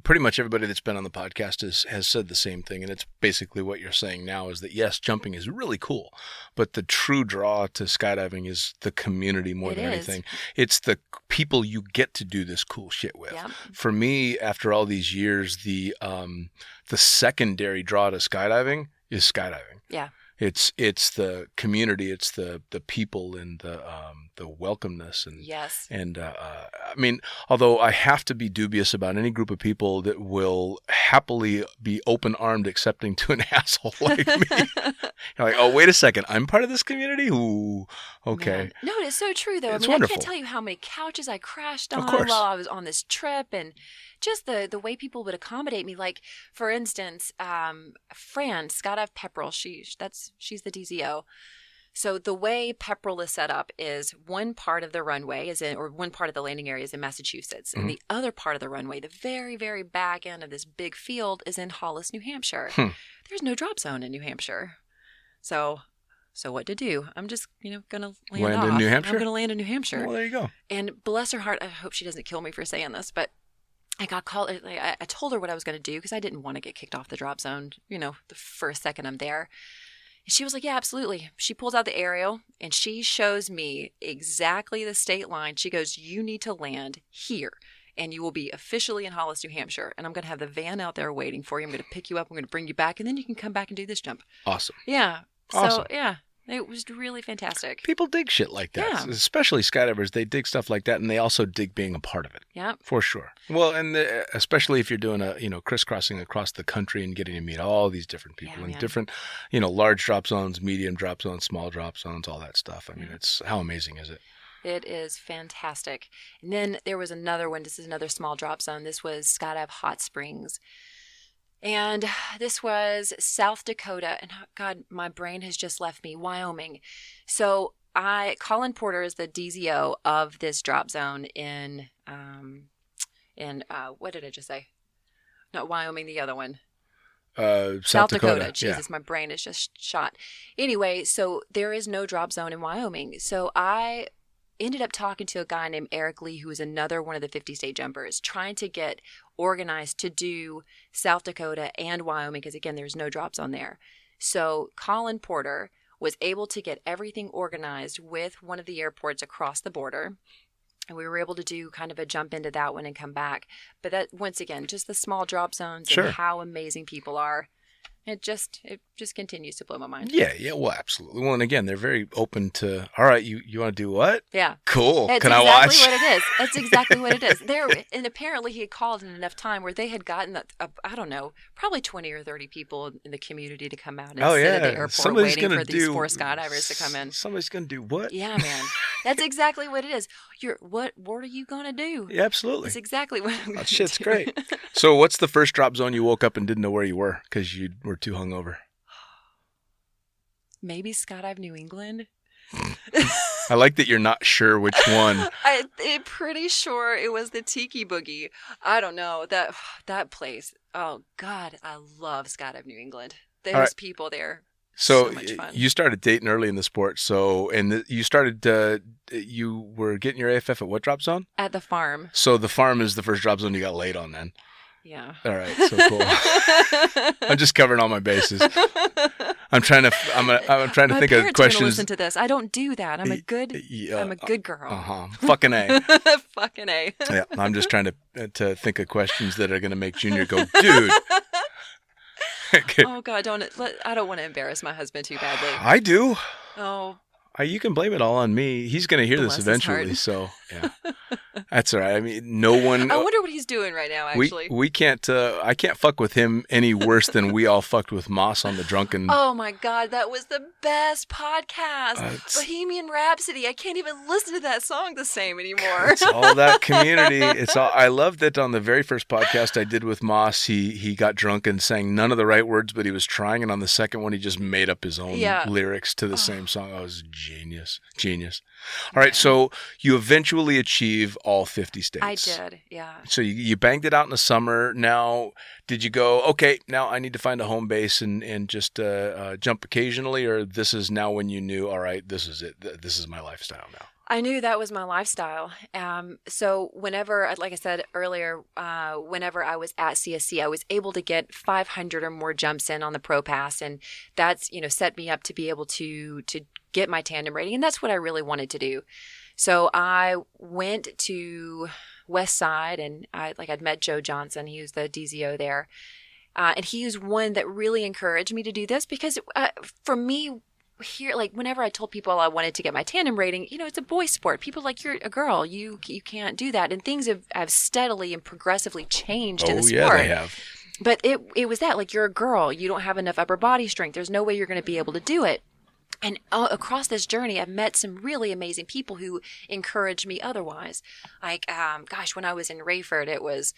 pretty much everybody that's been on the podcast has said the same thing. And it's basically what you're saying now is that, yes, jumping is really cool, but the true draw to skydiving is the community more than anything. It's the people you get to do this cool shit with. Yep. For me, after all these years, the secondary draw to skydiving is skydiving. Yeah. It's the community, it's the people and the welcomeness and yes. And I mean, although I have to be dubious about any group of people that will happily be open-armed accepting to an asshole like me. You're like, oh, wait a second, I'm part of this community? Ooh, okay. Man. No, it's so true though. It's I wonderful. I can't tell you how many couches I crashed on while I was on this trip, and just the way people would accommodate me. Like, for instance, Fran, Skydive Pepperell, she's the DZO. So the way Pepperell is set up is one part of the runway or one part of the landing area is in Massachusetts. And the other part of the runway, the very, very back end of this big field, is in Hollis, New Hampshire. There's no drop zone in New Hampshire. So what to do? I'm just, going to land in New Hampshire? I'm going to land in New Hampshire. Well, there you go. And bless her heart, I hope she doesn't kill me for saying this, but I got called. I told her what I was going to do because I didn't want to get kicked off the drop zone, the first second I'm there. And she was like, yeah, absolutely. She pulls out the aerial and she shows me exactly the state line. She goes, you need to land here and you will be officially in Hollis, New Hampshire. And I'm going to have the van out there waiting for you. I'm going to pick you up. I'm going to bring you back and then you can come back and do this jump. Awesome. Yeah. Awesome. So, yeah. It was really fantastic. People dig shit like that, especially skydivers. They dig stuff like that, and they also dig being a part of it. Yeah, for sure. Well, and especially if you're doing crisscrossing across the country and getting to meet all these different people in different, large drop zones, medium drop zones, small drop zones, all that stuff. I mean, it's how amazing is it? It is fantastic. And then there was another one. This is another small drop zone. This was Skydive Hot Springs. And this was South Dakota, and God, my brain has just left me, Wyoming. So Colin Porter is the DZO of this drop zone in what did I just say? Not Wyoming, the other one. South Dakota. Jesus, my brain is just shot. Anyway, so there is no drop zone in Wyoming. So I ended up talking to a guy named Eric Lee, who is another one of the 50-state jumpers, trying to get organized to do South Dakota and Wyoming, because, again, there's no drop zone there. So Colin Porter was able to get everything organized with one of the airports across the border, and we were able to do kind of a jump into that one and come back. But that, once again, just the small drop zones and how amazing people are. It just continues to blow my mind. Yeah, well, absolutely. Well, and again, they're very open to, all right, you want to do what? Yeah. Cool. That's Can I watch? Exactly what it is. That's exactly what it is. And apparently he had called in enough time where they had gotten, I don't know, probably 20 or 30 people in the community to come out and sit at the airport waiting for these 4 skydivers to come in. Somebody's going to do what? Yeah, man. That's exactly what it is. What are you going to do? Yeah, absolutely. That's exactly what I'm going to do. That shit's great. So what's the first drop zone you woke up and didn't know where you were because you were too hungover? maybe Skydive New England. I like that you're not sure which one. I'm pretty sure it was the Tiki Boogie. I don't know. That place. Oh, God. I love Skydive New England. There's people there. So much fun. You started dating early in the sport. You started, you were getting your AFF at what drop zone? At the farm. So the farm is the first drop zone you got laid on then. Yeah. All right. So cool. I'm just covering all my bases. I'm trying to think of My parents are gonna questions. listen to this. I don't do that. I'm a good girl. Fucking A. Fucking A. Yeah. I'm just trying to think of questions that are going to make Junior go, dude. Oh God, I don't want to embarrass my husband too badly. I do. Oh. You can blame it all on me. He's going to hear this Bless his eventually. heart. So, yeah. That's all right. I mean, no one. I wonder what he's doing right now, actually. We can't, I can't fuck with him any worse than we all fucked with Moss on the drunken. Oh my God, that was the best podcast. Bohemian Rhapsody. I can't even listen to that song the same anymore. It's all that community. I love that on the very first podcast I did with Moss, he got drunk and sang none of the right words, but he was trying. And on the second one, he just made up his own lyrics to the same song. I was genius. All right. So you eventually achieve all 50 states. I did. Yeah. So you banged it out in the summer. Now, did you go, okay, now I need to find a home base and just jump occasionally, or this is now when you knew, all right, this is it. This is my lifestyle now. I knew that was my lifestyle. So whenever, like I said earlier, whenever I was at CSC, I was able to get 500 or more jumps in on the Pro Pass, and that's set me up to be able to get my tandem rating, and that's what I really wanted to do. So I went to West Side, and I'd met Joe Johnson. He was the DZO there, and he was one that really encouraged me to do this because for me. Here, like whenever I told people I wanted to get my tandem rating, it's a boy sport. People are like, you're a girl, you can't do that. And things have steadily and progressively changed in the sport. Yeah, they have. But it was that, like, you're a girl, you don't have enough upper body strength. There's no way you're going to be able to do it. And across this journey, I've met some really amazing people who encouraged me otherwise. Like, when I was in Rayford, it was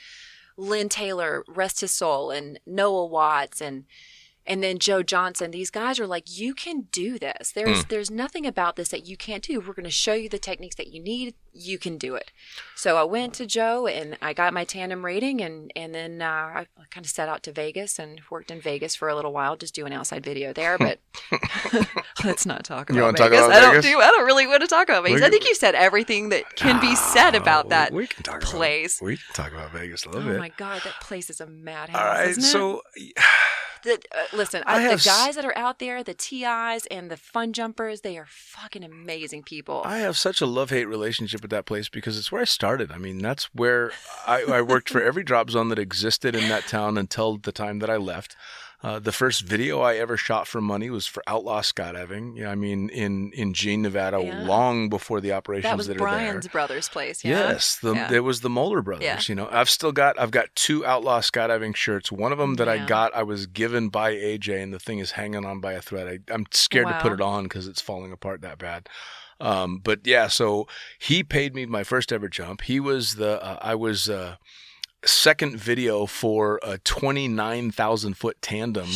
Lynn Taylor, rest his soul, and Noah Watts, and then Joe Johnson. These guys are like, you can do this. There's nothing about this that you can't do. We're going to show you the techniques that you need. You can do it. So I went to Joe and I got my tandem rating, and then I kind of set out to Vegas and worked in Vegas for a little while, just doing outside video there. But let's not talk about Vegas. I don't really want to talk about Vegas. I think you said everything that can be said about that place. We can talk about Vegas a little bit. Oh my God, that place is a madhouse. All right, isn't it? so. Listen, the guys that are out there, the TIs and the fun jumpers, they are fucking amazing people. I have such a love-hate relationship with that place because it's where I started. I mean, that's where I worked for every drop zone that existed in that town until the time that I left. The first video I ever shot for money was for Outlaw Skydiving. I mean, in Jean, Nevada, long before the operations that are there. That was Brian's brother's place. Yeah? Yes, it was the Moeller brothers. Yeah. I've got 2 Outlaw Skydiving shirts. One of them that I was given by AJ, and the thing is hanging on by a thread. I'm scared to put it on because it's falling apart that bad. But yeah, so he paid me my first ever jump. He was I was second video for a 29,000-foot tandem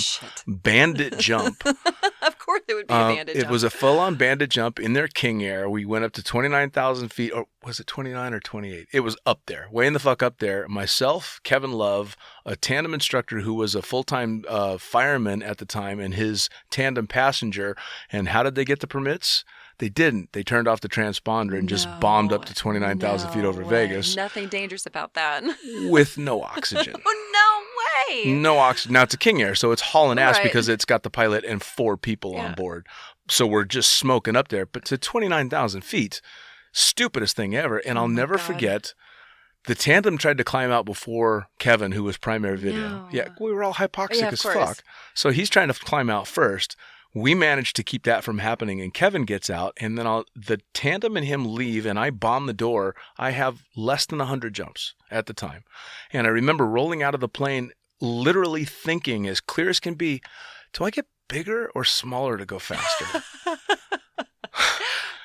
bandit jump. Of course it would be a bandit jump. It was a full-on bandit jump in their King Air. We went up to 29,000 feet, or was it 29 or 28? It was up there, way in the fuck up there. Myself, Kevin Love, a tandem instructor who was a full-time fireman at the time, and his tandem passenger. And how did they get the permits? They didn't. They turned off the transponder and just bombed up to 29,000 feet over Vegas. Nothing dangerous about that. With no oxygen. Oh, no way. No oxygen. Now, it's a King Air, so it's hauling ass because it's got the pilot and 4 people on board. So we're just smoking up there. But to 29,000 feet, stupidest thing ever. And I'll never forget, the tandem tried to climb out before Kevin, who was primary video. No. Yeah, we were all hypoxic as fuck. So he's trying to climb out first. We managed to keep that from happening, and Kevin gets out, and then the tandem and him leave, and I bomb the door. I have less than 100 jumps at the time. And I remember rolling out of the plane, literally thinking as clear as can be, do I get bigger or smaller to go faster?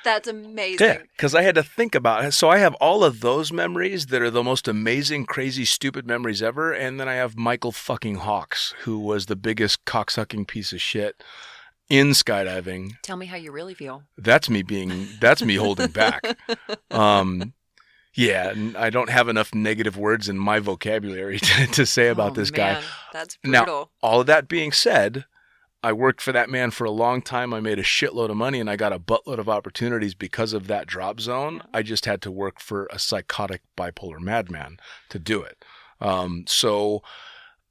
That's amazing. Yeah, because I had to think about it. So I have all of those memories that are the most amazing, crazy, stupid memories ever, and then I have Michael fucking Hawks, who was the biggest cocksucking piece of shit. in skydiving. Tell me how you really feel. That's me holding back. Yeah, and I don't have enough negative words in my vocabulary to say about this guy. That's brutal. Now, all of that being said, I worked for that man for a long time. I made a shitload of money, and I got a buttload of opportunities because of that drop zone. I just had to work for a psychotic bipolar madman to do it. So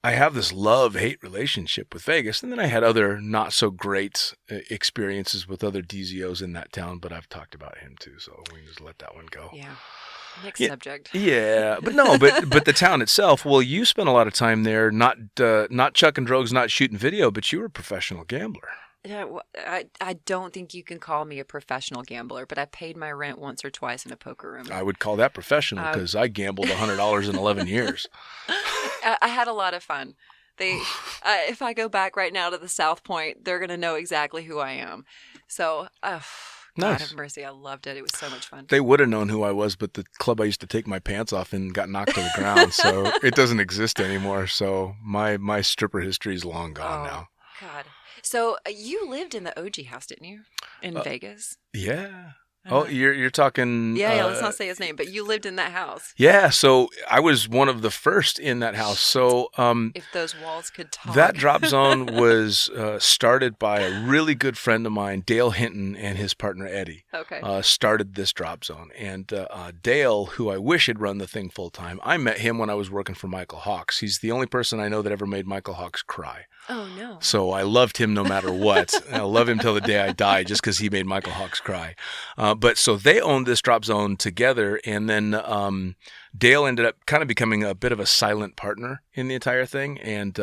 I have this love-hate relationship with Vegas, and then I had other not-so-great experiences with other DZOs in that town, but I've talked about him too, so we can just let that one go. Yeah. Next subject. Yeah, but the town itself. Well, you spent a lot of time there, not chucking drugs, not shooting video, but you were a professional gambler. Yeah, I don't think you can call me a professional gambler, but I paid my rent once or twice in a poker room. I would call that professional because I gambled $100 in 11 years. I had a lot of fun. If I go back right now to the South Point, they're going to know exactly who I am. So. Nice. God have mercy. I loved it. It was so much fun. They would have known who I was, but the club I used to take my pants off in got knocked to the ground, so it doesn't exist anymore. So my stripper history is long gone now. God. So you lived in the OG house, didn't you? In Vegas? Yeah. Oh, you're talking... Yeah, let's not say his name, but you lived in that house. Yeah, so I was one of the first in that house. So if those walls could talk. That drop zone was started by a really good friend of mine, Dale Hinton, and his partner, Eddie. Okay. Started this drop zone. And Dale, who I wish had run the thing full-time, I met him when I was working for Michael Hawks. He's the only person I know that ever made Michael Hawks cry. Oh, no. So I loved him no matter what. And I'll love him till the day I die just because he made Michael Hawks cry. But so they owned this drop zone together, and then Dale ended up kind of becoming a bit of a silent partner in the entire thing. And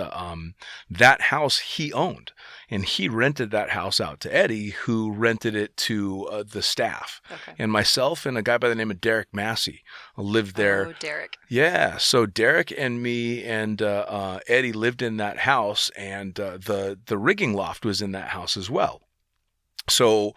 that house he owned, and he rented that house out to Eddie, who rented it to the staff. Okay. And myself and a guy by the name of Derek Massey lived there. Oh, Derek. Yeah, so Derek and me and Eddie lived in that house, and the rigging loft was in that house as well. So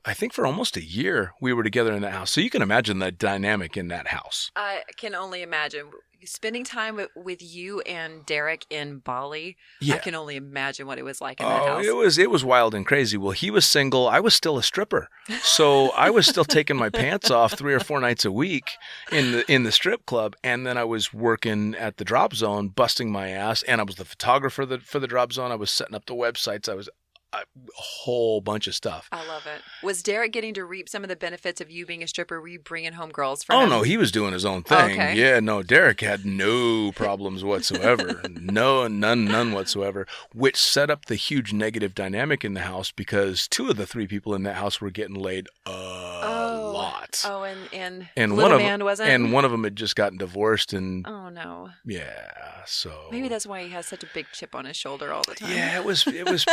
I think for almost a year we were together in that house. So you can imagine the dynamic in that house. I can only imagine. Spending time with you and Derek in Bali, Yeah. I can only imagine what it was like in that house. It was wild and crazy. Well, he was single. I was still a stripper. So I was still taking my pants off 3 or 4 nights a week in the strip club. And then I was working at the drop zone, busting my ass. And I was the photographer for the drop zone. I was setting up the websites. I was a whole bunch of stuff. I love it. Was Derek getting to reap some of the benefits of you being a stripper? Were you bringing home girls for him? Oh, no, he was doing his own thing. Okay. Yeah, no, Derek had no problems whatsoever. None whatsoever, which set up the huge negative dynamic in the house because 2 of the 3 people in that house were getting laid a lot. Oh, and one little of man wasn't? And one of them had just gotten divorced, and Oh, no. yeah, so Maybe that's why he has such a big chip on his shoulder all the time. yeah, it was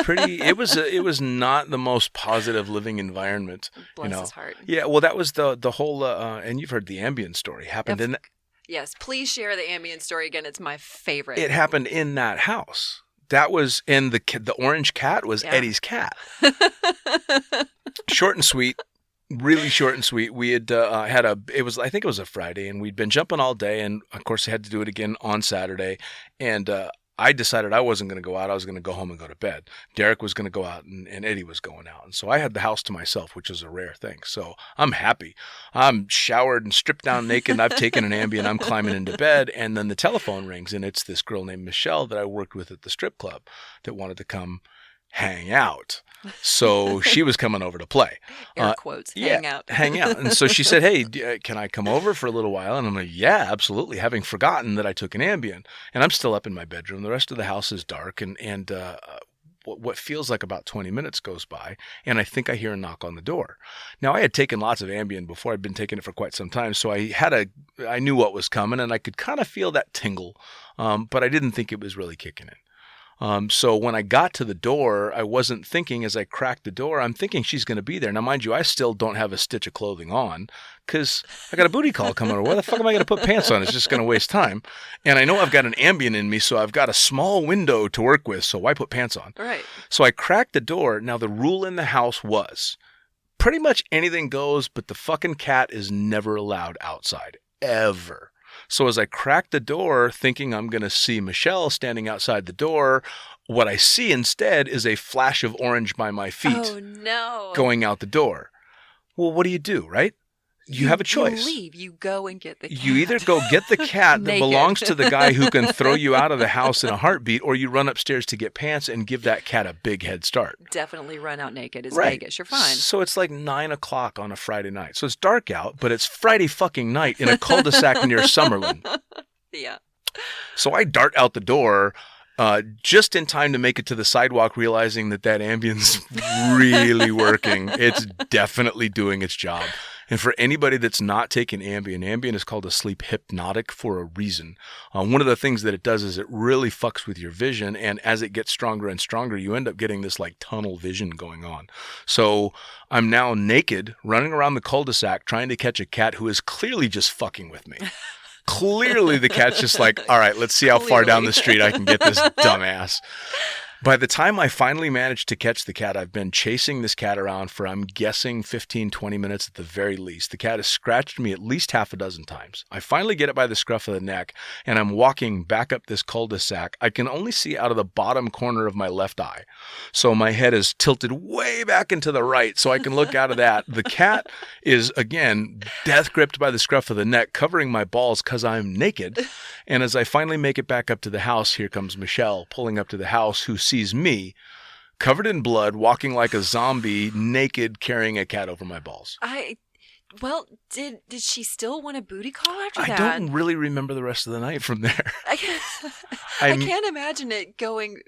pretty. It was not the most positive living environment. Bless his heart. Yeah, well, that was the whole, and you've heard the ambient story happened in. Yes, please share the ambient story again. It's my favorite. It happened in that house. That was, and the orange cat was Eddie's cat. Short and sweet. Really short and sweet. We had I think it was a Friday, and we'd been jumping all day, and of course I had to do it again on Saturday, and I decided I wasn't going to go out. I was going to go home and go to bed. Derek was going to go out, and Eddie was going out, and so I had the house to myself, which is a rare thing. So I'm happy. I'm showered and stripped down naked, and I've taken an Ambien. I'm climbing into bed, and then the telephone rings, and it's this girl named Michelle that I worked with at the strip club that wanted to come hang out. So she was coming over to play. Air quotes, hang out. Hang out. And so she said, hey, can I come over for a little while? And I'm like, yeah, absolutely. Having forgotten that I took an Ambien. And I'm still up in my bedroom. The rest of the house is dark. And what feels like about 20 minutes goes by. And I think I hear a knock on the door. Now, I had taken lots of Ambien before. I'd been taking it for quite some time. So I knew what was coming. And I could kind of feel that tingle. But I didn't think it was really kicking in. So when I got to the door, I wasn't thinking as I cracked the door, I'm thinking she's going to be there. Now, mind you, I still don't have a stitch of clothing on because I got a booty call coming over. Why the fuck am I going to put pants on? It's just going to waste time. And I know I've got an Ambien in me, so I've got a small window to work with. So why put pants on? Right. So I cracked the door. Now, the rule in the house was pretty much anything goes, but the fucking cat is never allowed outside, ever. So as I cracked the door, thinking I'm going to see Michelle standing outside the door, What I see instead is a flash of orange by my feet Oh, no. going out the door. Well, what do, right? You have a choice. You leave. You go and get the cat. You either go get the cat that Naked. belongs to the guy who can throw you out of the house in a heartbeat, or you run upstairs to get pants and give that cat a big head start. Definitely run out naked. It's Right. Vegas. You're fine. So it's like 9 o'clock on a Friday night. So it's dark out, but it's Friday fucking night in a cul-de-sac near Summerlin. Yeah. So I dart out the door just in time to make it to the sidewalk, realizing that ambient's really working. It's definitely doing its job. And for anybody that's not taking Ambien is called a sleep hypnotic for a reason. One of the things that it does is it really fucks with your vision. And as it gets stronger and stronger, you end up getting this like tunnel vision going on. So I'm now naked, running around the cul-de-sac, trying to catch a cat who is clearly just fucking with me. Clearly the cat's just like, all right, let's see how far down the street I can get this dumbass. By the time I finally managed to catch the cat, I've been chasing this cat around for, I'm guessing, 15, 20 minutes at the very least. The cat has scratched me at least half a dozen times. I finally get it by the scruff of the neck, and I'm walking back up this cul-de-sac. I can only see out of the bottom corner of my left eye. So my head is tilted way back into the right, so I can look out of that. The cat is, again, death gripped by the scruff of the neck, covering my balls because I'm naked. And as I finally make it back up to the house, here comes Michelle pulling up to the house, who sees me covered in blood, walking like a zombie, naked, carrying a cat over my balls. Well, did she still want a booty call after that? I don't really remember the rest of the night from there. I can't imagine it going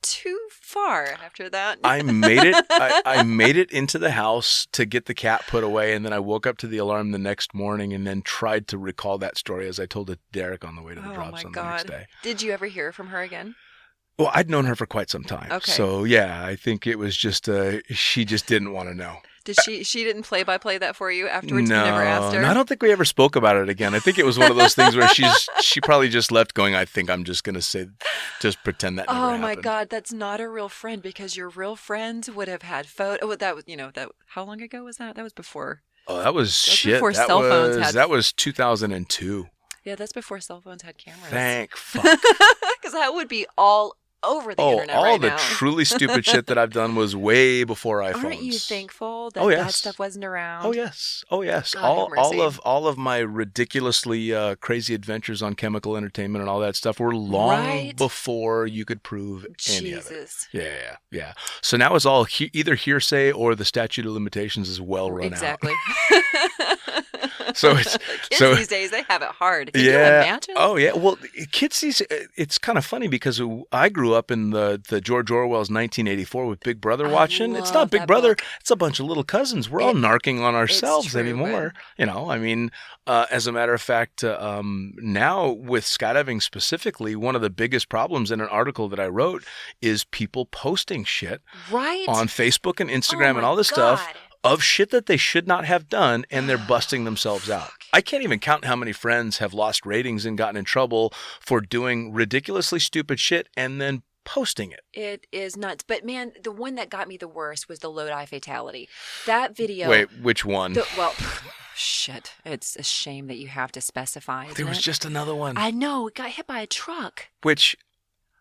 too far after that. I made it. I made it into the house to get the cat put away, and then I woke up to the alarm the next morning, and then tried to recall that story as I told it to Derek on the way to the drops on the next day. Did you ever hear from her again? Well, I'd known her for quite some time. Okay. So yeah, I think it was just she just didn't want to know. Did she didn't play-by-play that for you afterwards? No, You never asked her? no, I don't think we ever spoke about it again. I think it was one of those things where she probably just left going, I think I'm just going to just pretend that never happened. Oh my God, that's not a real friend, because your real friends would have had photo. Oh, that was, how long ago was that? That was before. Oh, that was shit. Before cell phones that was 2002. Yeah, that's before cell phones had cameras. Thank fuck. Because that would be all over the internet all right the now. truly stupid shit that I've done was way before iPhones. Aren't you thankful that yes. that stuff wasn't around? Oh yes. God have mercy. all of my ridiculously crazy adventures on chemical entertainment and all that stuff were long before you could prove any of it. Jesus. Yeah. So now it's all either hearsay or the statute of limitations is well run Exactly. out. So it's kids these days, they have it hard. Can you yeah. imagine? Oh yeah. Well, kids these it's kind of funny because I grew up in the George Orwell's 1984 with Big Brother watching. It's not Big Brother. Book. It's a bunch of little cousins. We're all narking on ourselves anymore. As a matter of fact, now with skydiving specifically, one of the biggest problems in an article that I wrote is people posting shit on Facebook and Instagram and all this stuff of shit that they should not have done, and they're busting themselves out. I can't even count how many friends have lost ratings and gotten in trouble for doing ridiculously stupid shit and then posting it. It is nuts. But man, the one that got me the worst was the Lodi fatality. That video. Wait, which one? Shit. It's a shame that you have to specify. There was just another one. I know. It got hit by a truck. Which,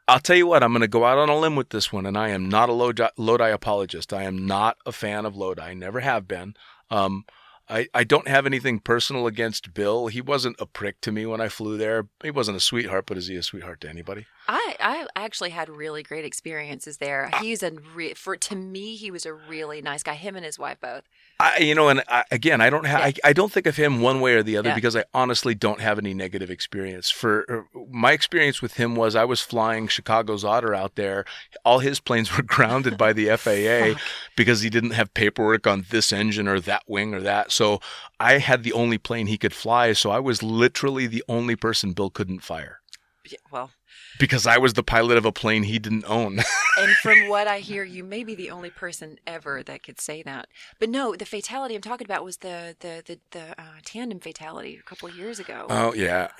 I'll tell you what, I'm going to go out on a limb with this one, and I am not a Lodi apologist. I am not a fan of Lodi. I never have been. I don't have anything personal against Bill. He wasn't a prick to me when I flew there. He wasn't a sweetheart, but is he a sweetheart to anybody? I actually had really great experiences there. He's to me, he was a really nice guy. Him and his wife both. I don't think of him one way or the other because I honestly don't have any negative experience. For my experience with him was I was flying Chicago's Otter out there. All his planes were grounded by the FAA because he didn't have paperwork on this engine or that wing or that. So I had the only plane he could fly. So I was literally the only person Bill couldn't fire. Yeah, well, because I was the pilot of a plane he didn't own. And from what I hear, you may be the only person ever that could say that. But no, the fatality I'm talking about was the tandem fatality a couple of years ago. Oh yeah.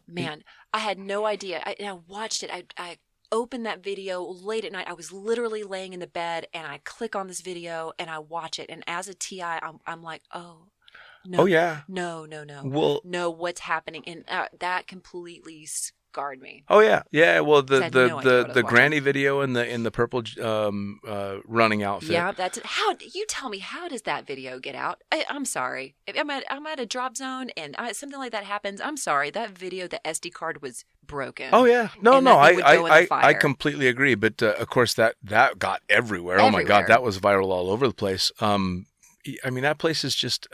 Man, I had no idea. I watched it. I opened that video late at night. I was literally laying in the bed, and I click on this video and I watch it. And as a TI, I'm like, oh. No, oh yeah. No. Well, no, what's happening? And that completely scarred me. Oh yeah, yeah. Well, the I had no idea what I was the watching. granny video in the purple running outfit. Yeah, that's how. You tell me, how does that video get out? I'm sorry. If I'm at a drop zone and something like that happens, I'm sorry. That video, the SD card was broken. Oh yeah, no, And no, that thing would go in the I fire. completely agree. But of course that got everywhere. Oh my God, Everywhere. that was viral all over the place. I mean, that place is just.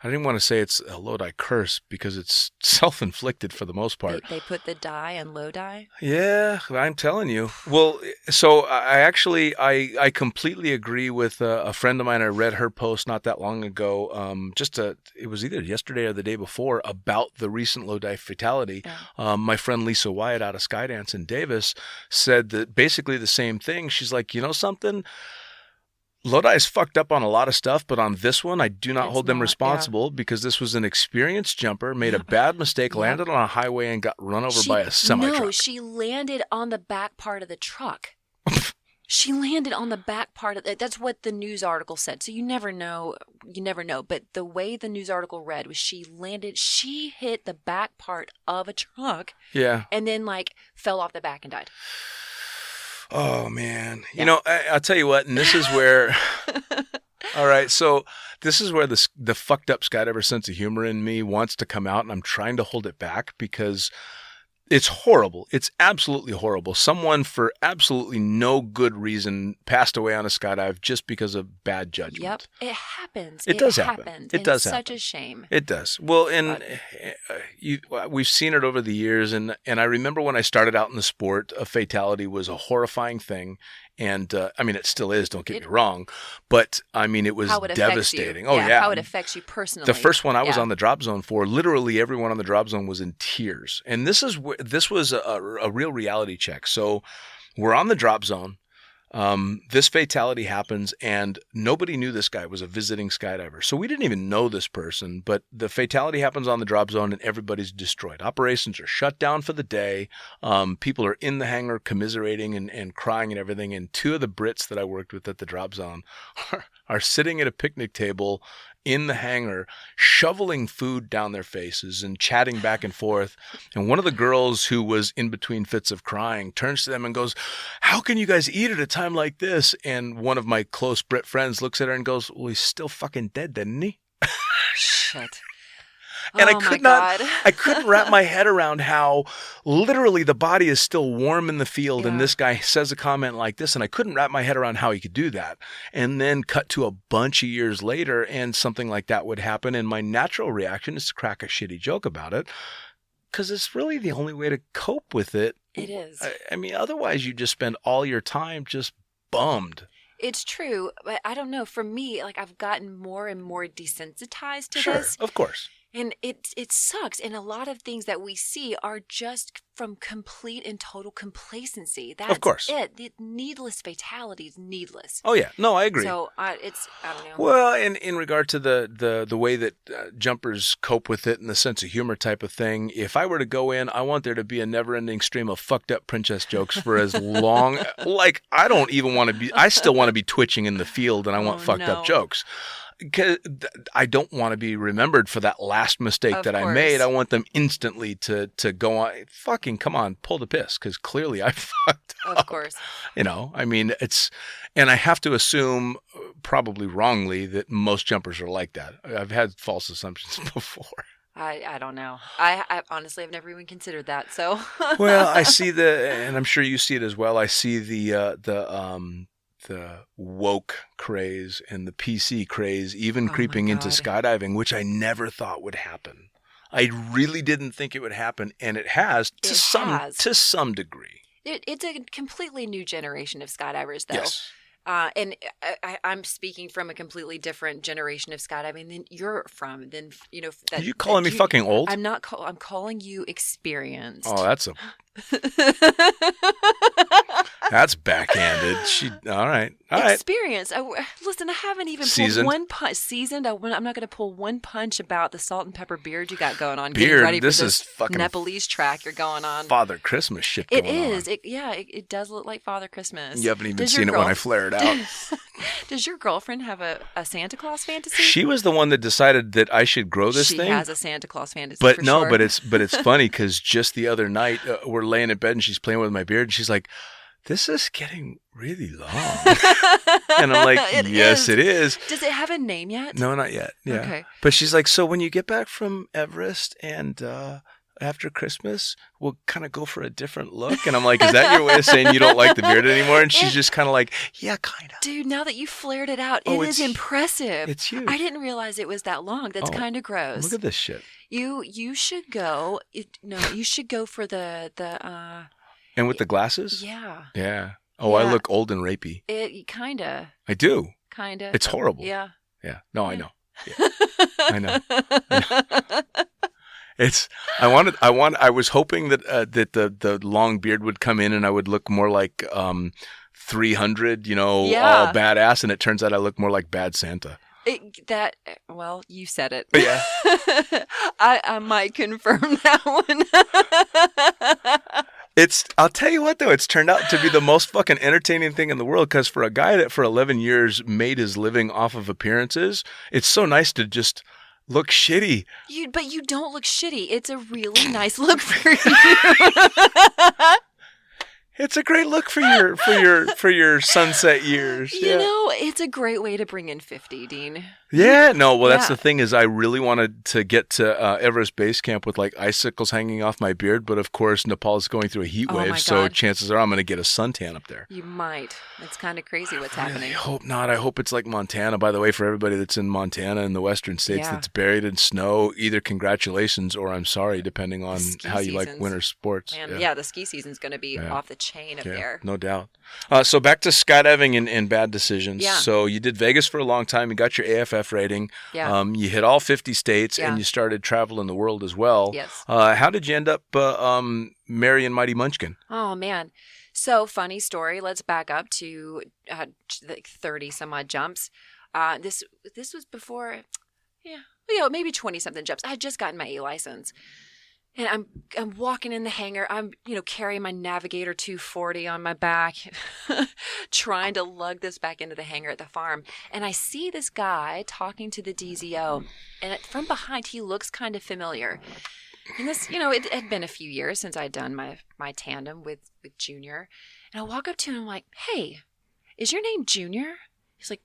I didn't want to say it's a Lodi curse because it's self-inflicted for the most part. They put the dye on Lodi. Yeah, I'm telling you. Well, so I completely agree with a friend of mine. I read her post not that long ago. It was either yesterday or the day before about the recent Lodi fatality. Yeah. My friend Lisa Wyatt out of Skydance in Davis said that basically the same thing. She's like, you know something? Lodi is fucked up on a lot of stuff, but on this one, I do not hold them responsible because this was an experienced jumper, made a bad mistake, landed on a highway, and got run over by a semi-truck. No, she landed on the back part of the truck. She landed on the back part of it. That's what the news article said. So you never know. But the way the news article read was she hit the back part of a truck. Yeah. And then fell off the back and died. Oh, man. Yeah. You know, I'll tell you what, and this is where, all right, so this is where the fucked up skydiver sense of humor in me wants to come out, and I'm trying to hold it back because it's horrible. It's absolutely horrible. Someone for absolutely no good reason passed away on a skydive just because of bad judgment. Yep. It happens. It does happen. Happens. It does It's happen. such a shame. It does. Well, and we've seen it over the years, and I remember when I started out in the sport, a fatality was a horrifying thing, and I mean, it still is. Don't get me wrong, but I mean, it was How it affects devastating. you. Oh yeah, How it affects you personally. The first one I was Yeah. on the drop zone for, literally everyone on the drop zone was in tears, and this was a real reality check. So we're on the drop zone. This fatality happens, and nobody knew this guy was a visiting skydiver. So we didn't even know this person, but the fatality happens on the drop zone and everybody's destroyed. Operations are shut down for the day. People are in the hangar commiserating and crying and everything. And two of the Brits that I worked with at the drop zone are sitting at a picnic table in the hangar, shoveling food down their faces and chatting back and forth. And one of the girls, who was in between fits of crying, turns to them and goes, "How can you guys eat at a time like this?" And one of my close Brit friends looks at her and goes, "Well, he's still fucking dead, didn't he?" Shit. And Oh my God. I couldn't wrap my head around how literally the body is still warm in the field. And Yeah. this guy says a comment like this, and I couldn't wrap my head around how he could do that. And then cut to a bunch of years later and something like that would happen. And my natural reaction is to crack a shitty joke about it, because it's really the only way to cope with it. It is. I mean, otherwise you just spend all your time just bummed. It's true, but I don't know. For me, I've gotten more and more desensitized to Sure, this. of course. And it sucks. And a lot of things that we see are just from complete and total complacency. That's course. it. The needless fatalities, needless. Oh, yeah. No, I agree. So I don't know. Well, in regard to the way that jumpers cope with it and the sense of humor type of thing, if I were to go in, I want there to be a never-ending stream of fucked up princess jokes for as long. I don't even want to be. I still want to be twitching in the field, and I want fucked up jokes. Because I don't want to be remembered for that last mistake Of that I course. made. I want them instantly to go on. Fucking come on, pull the piss, because clearly I fucked up. Of course. You know, I mean, and I have to assume, probably wrongly, that most jumpers are like that. I've had false assumptions before. I don't know. I honestly have never even considered that. So Well, I see and I'm sure you see it as well. I see the woke craze and the PC craze even creeping into God. skydiving, which I never thought would happen. I really didn't think it would happen, and it has to some degree. It's a completely new generation of skydivers, though. Yes. And I'm speaking from a completely different generation of skydiving than you're from. Are you calling me fucking old? I'm not. I'm calling you experienced. Oh, that's a That's backhanded. All right. Experience. Listen, I haven't even Seasoned? pulled one punch. Seasoned. I'm not going to pull one punch about the salt and pepper beard you got going on. Beard? Getting ready This for is fucking Nepalese track you're going on. Father Christmas shit It going is. on. It does look like Father Christmas. You haven't even seen it when I flare it out. Does your girlfriend have a Santa Claus fantasy? She was the one that decided that I should grow this she thing. She has a Santa Claus fantasy. But for no, sure. but it's funny because just the other night we're laying in bed and she's playing with my beard and she's like, "This is getting really long," and I'm like, "Yes, it is." Does it have a name yet? No, not yet. Yeah, Okay. But she's like, "So when you get back from Everest and after Christmas, we'll kind of go for a different look," and I'm like, "Is that your way of saying you don't like the beard anymore?" And she's just kind of like, "Yeah, kind of." Dude, now that you flared it out, Oh, it is impressive. It's huge. I didn't realize it was that long. That's kind of gross. Look at this shit. You should go. You should go for the And with the glasses? Yeah. Yeah. Oh, Yeah. I look old and rapey. It kinda. I do. Kinda. It's horrible. Yeah. Yeah. No, I know. Yeah. I know. I was hoping that that the long beard would come in and I would look more like 300, Yeah. all badass, and it turns out I look more like Bad Santa. Well, you said it. Yeah. I might confirm that one. I'll tell you what though, it's turned out to be the most fucking entertaining thing in the world because for a guy that for 11 years made his living off of appearances, it's so nice to just look shitty. But you don't look shitty. It's a really nice look for you. It's a great look for your sunset years. You know, it's a great way to bring in 50, Dean. Yeah, no, well, that's Yeah. the thing is I really wanted to get to Everest Base Camp with like icicles hanging off my beard, but of course Nepal is going through a heat Oh, wave, my so God. chances are I'm going to get a suntan up there. You might. It's kind of crazy what's I happening. hope not. I hope it's like Montana. By the way, for everybody that's in Montana and the western states Yeah. that's buried in snow, either congratulations or I'm sorry, depending on Ski how you like seasons. winter sports. Man, yeah, the ski season's going to be Yeah. off the chain up Yeah, there. no doubt. So back to skydiving and bad decisions. Yeah. So you did Vegas for a long time. You got your AFF rating. Yeah. You hit all 50 states Yeah. and you started traveling the world as well. Yes. How did you end up marrying Mighty Munchkin? Oh, man. So, funny story. Let's back up to like 30 some odd jumps. This was before, maybe 20 something jumps. I had just gotten my A license. And I'm walking in the hangar. I'm, carrying my Navigator 240 on my back, trying to lug this back into the hangar at the farm. And I see this guy talking to the DZO. And from behind, he looks kind of familiar. And this, it had been a few years since I'd done my tandem with Junior. And I walk up to him and I'm like, "Hey, is your name Junior?" He's like,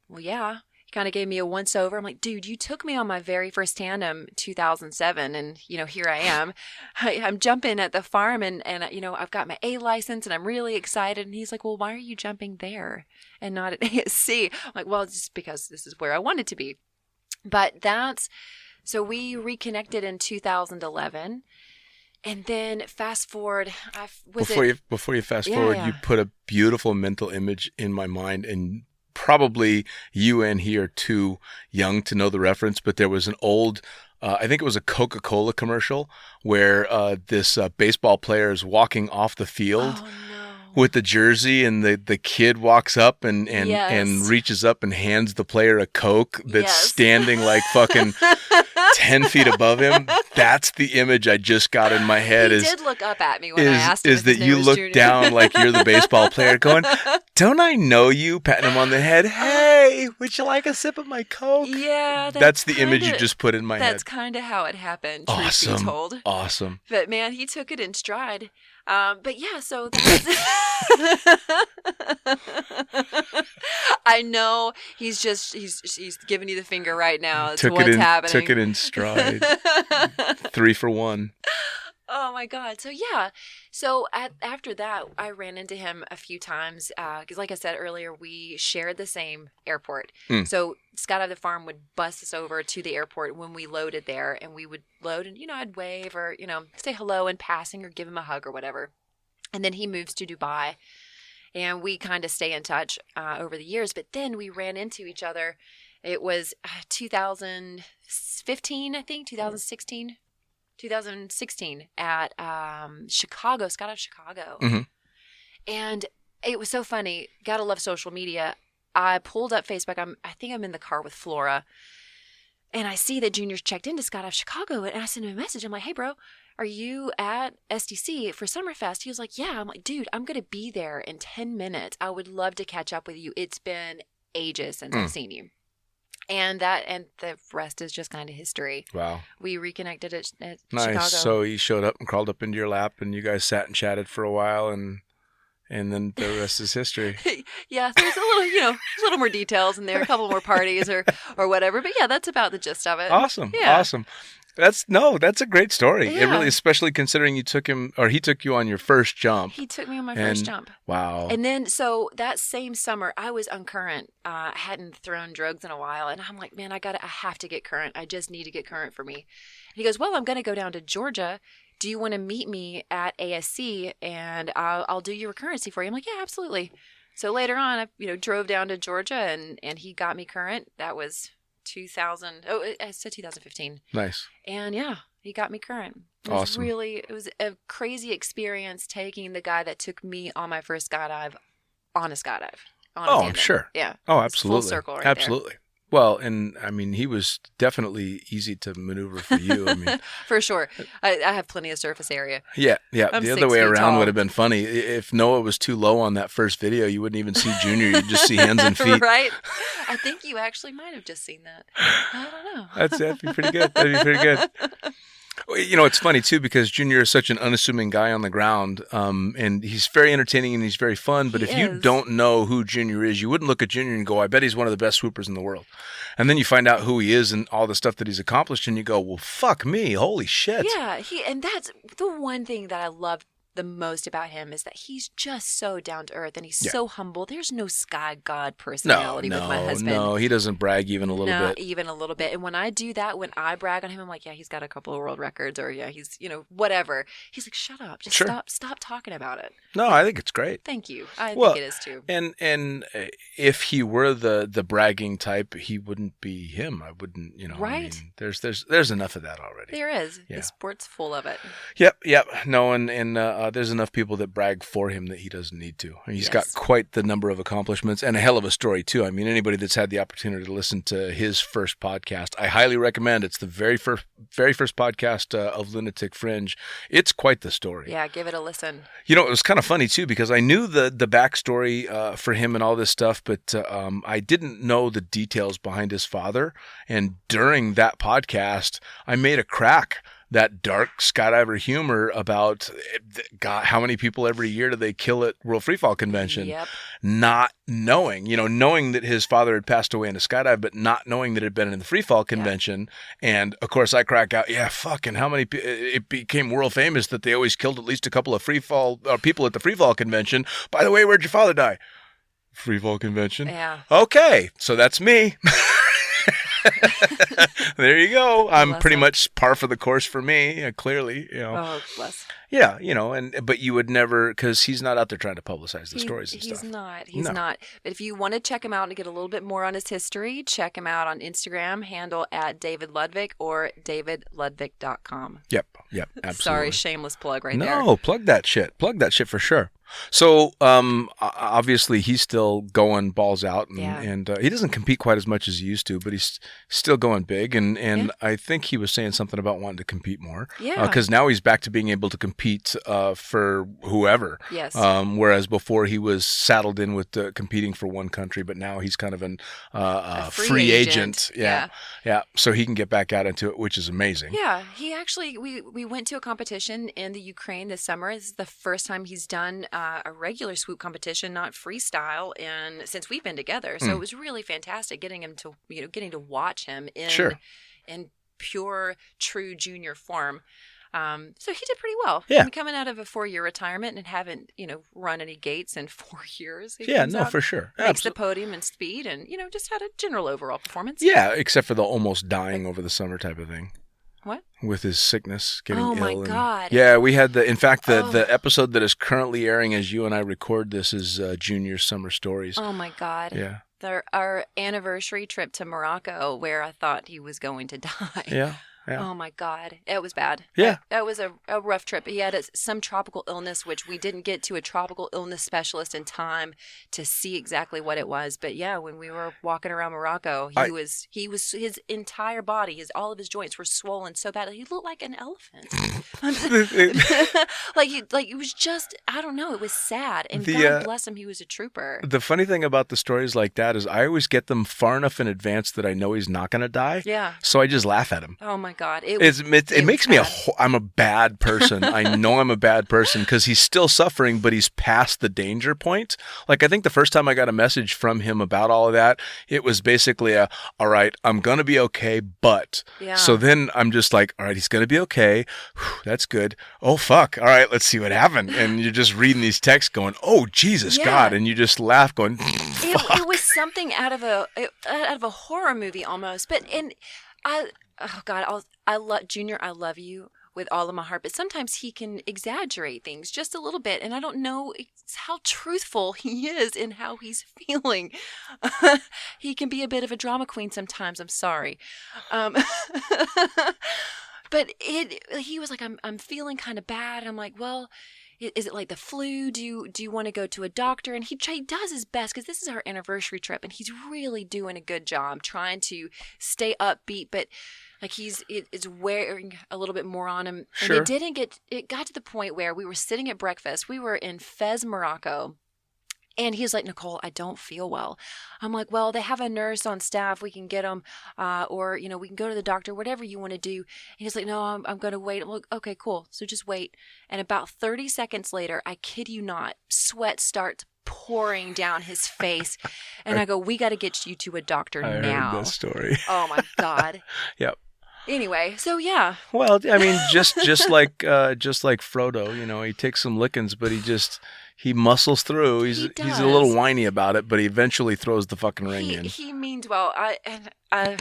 well, yeah. He kind of gave me a once over. I'm like, "Dude, you took me on my very first tandem 2007 and, here I am. I'm jumping at the farm and I've got my A license and I'm really excited." And he's like, "Well, why are you jumping there and not at ASC?" I'm like, "Well, just because this is where I wanted to be." But so we reconnected in 2011. And then fast forward, Before you fast forward, yeah. you put a beautiful mental image in my mind, and probably you and he are too young to know the reference, but there was an old, I think it was a Coca-Cola commercial where this baseball player is walking off the field. Oh, no. With the jersey, and the kid walks up and Yes. reaches up and hands the player a Coke that's Yes. standing like fucking 10 feet above him. That's the image I just got in my head. He did look up at me when I asked him is if his that name you was look Junior. down like you're the baseball player going, "Don't I know you?" Patting him on the head. "Hey, would you like a sip of my Coke?" Yeah. That's the image you just put in my head. That's kind of how it happened, truth Awesome. be told. Awesome. But man, he took it in stride. But yeah, so I know he's giving you the finger right now. It's what's happening. Took it in stride. 3 for 1. Oh my God. So yeah. So after that, I ran into him a few times because like I said earlier, we shared the same airport. So Skydive the Farm would bus us over to the airport when we loaded there, and we would load and, I'd wave or, say hello in passing or give him a hug or whatever. And then he moves to Dubai and we kind of stay in touch over the years. But then we ran into each other. It was 2015, I think, 2016 at Chicago, Skydive Chicago. Mm-hmm. And It was so funny. Gotta love social media. I pulled up Facebook. I think I'm in the car with Flora, and I see that Junior's checked into Skydive Chicago, and I sent him a message. I'm like, hey, bro, are you at SDC for Summerfest? He was like, yeah. I'm like, dude, I'm going to be there in 10 minutes. I would love to catch up with you. It's been ages since I've seen you. And the rest is just kind of history. Wow. We reconnected at nice. Chicago. So he showed up and crawled up into your lap, and you guys sat and chatted for a while, and then the rest is history. Yeah, there's a little more details in there, a couple more parties or whatever. But yeah, that's about the gist of it. Awesome. Yeah. Awesome. That's a great story. Yeah. It really, especially considering he took you on your first jump. He took me on my first jump. Wow. And then, so that same summer, I was uncurrent. I hadn't thrown drugs in a while. And I'm like, man, I have to get current. I just need to get current for me. And he goes, well, I'm going to go down to Georgia. Do you want to meet me at ASC and I'll do your recurrency for you? I'm like, yeah, absolutely. So later on, I drove down to Georgia and he got me current. That was 2015. Nice. And yeah, he got me current. It was Awesome. it was a crazy experience taking the guy that took me on my first skydive on a skydive. I'm sure. Yeah. Oh, It's absolutely. full circle right absolutely. Well, and I mean, he was definitely easy to maneuver for you. I mean, there. For sure. I have plenty of surface area. yeah. I'm The 6 other way feet around tall. would have been funny. If Noah was too low on that first video, you wouldn't even see Junior. You'd just see hands and feet. Right? I think you actually might have just seen that. I don't know. That'd be pretty good. That'd be pretty good. Well, it's funny too because Junior is such an unassuming guy on the ground, and he's very entertaining and he's very fun. But He if you is. don't know who Junior is, you wouldn't look at Junior and go, "I bet he's one of the best swoopers in the world." And then you find out who he is and all the stuff that he's accomplished, and you go, "Well, fuck me, holy shit!" Yeah, and that's the one thing that I love the most about him is that he's just so down to earth and he's so humble. There's no sky god personality with my husband. No, he doesn't brag even a little Not bit. even a little bit. And when I do that, when I brag on him, I'm like, yeah, he's got a couple of world records, or yeah, he's whatever. He's like, shut up, just Sure. stop talking about it. No, I think it's great. Thank you. I Well, think it is too. And if he were the bragging type, he wouldn't be him. I wouldn't, Right. I mean, there's enough of that already. There is. Yeah. The sport's full of it. Yep. No, and there's enough people that brag for him that he doesn't need to. I mean, he's got Yes. quite the number of accomplishments and a hell of a story too. I mean, anybody that's had the opportunity to listen to his first podcast, I highly recommend. It's the very first podcast of Lunatic Fringe. It's quite the story. Yeah, give it a listen. It was kind of funny too because I knew the backstory for him and all this stuff, but I didn't know the details behind his father. And during that podcast, I made a crack that dark skydiver humor about God, how many people every year do they kill at World Freefall Convention? Yep. Not knowing, knowing that his father had passed away in a skydive, but not knowing that it had been in the Freefall Convention. And of course, I crack out, fucking how many? It became world famous that they always killed at least a couple of Freefall people at the Freefall Convention. By the way, where'd your father die? Freefall Convention. Yeah. Okay, so that's me. There you go. I'm Bless pretty him. much par for the course for me, clearly, Oh, bless. Yeah, but you would never, because he's not out there trying to publicize the stories and stuff. He's not. He's No. not. But if you want to check him out and get a little bit more on his history, check him out on Instagram, handle at David Ludvik or davidludvik.com. Yep, absolutely. Sorry, shameless plug right there. No, plug that shit. Plug that shit for sure. So, obviously, he's still going balls out, and he doesn't compete quite as much as he used to, but he's still going big. And I think he was saying something about wanting to compete more. Yeah. Because now he's back to being able to compete for whoever. Yes. Whereas before he was saddled in with competing for one country, but now he's kind of a free agent. Yeah. So he can get back out into it, which is amazing. Yeah, he actually, we went to a competition in the Ukraine this summer. This is the first time he's done a regular swoop competition, not freestyle, and since we've been together. So it was really fantastic getting him to, getting to watch him in pure, true junior form. So he did pretty well. Yeah. I mean, coming out of a 4-year retirement and haven't, run any gates in 4 years. He Yeah, comes no, out, for sure. Makes the podium in speed and, just had a general overall performance. Yeah, except for the almost dying over the summer type of thing. What? With his sickness, getting ill. Oh, my God. Yeah, we had the episode that is currently airing as you and I record this is Junior Summer Stories. Oh, my God. Yeah. Our anniversary trip to Morocco where I thought he was going to die. Yeah. Yeah. Oh my God. It was bad. Yeah. That was a rough trip. He had some tropical illness, which we didn't get to a tropical illness specialist in time to see exactly what it was. But yeah, when we were walking around Morocco, his entire body, all of his joints were swollen so bad. He looked like an elephant. like it was just, I don't know. It was sad. And God bless him. He was a trooper. The funny thing about the stories like that is I always get them far enough in advance that I know he's not going to die. Yeah. So I just laugh at him. Oh my God. It makes me I'm a bad person. I know I'm a bad person because he's still suffering, but he's past the danger point. Like, I think the first time I got a message from him about all of that, it was basically all right, I'm going to be okay, but. Yeah. So then I'm just like, all right, he's going to be okay. Whew, that's good. Oh, fuck. All right, let's see what happened. And you're just reading these texts going, oh, Jesus, God. And you just laugh going, fuck. It was something out of a horror movie almost. But, oh God, I love Junior. I love you with all of my heart, but sometimes he can exaggerate things just a little bit, and I don't know how truthful he is in how he's feeling. He can be a bit of a drama queen sometimes. I'm sorry, but he was like, I'm feeling kind of bad. And I'm like, well, is it like the flu? Do you want to go to a doctor? And he does his best because this is our anniversary trip, and he's really doing a good job trying to stay upbeat, but like it's wearing a little bit more on him. Sure. And it got to the point where we were sitting at breakfast. We were in Fez, Morocco. And he was like, Nicole, I don't feel well. I'm like, well, they have a nurse on staff. We can get him, or, we can go to the doctor, whatever you want to do. And he's like, no, I'm going to wait. I'm like, okay, cool. So just wait. And about 30 seconds later, I kid you not, sweat starts pouring down his face. And I go, we got to get you to a doctor now. I heard that story. Oh, my God. Yep. Anyway, so yeah. Well, I mean, just like Frodo, he takes some lickings, but he muscles through. He's a little whiny about it, but he eventually throws the fucking ring in. He means well. I'm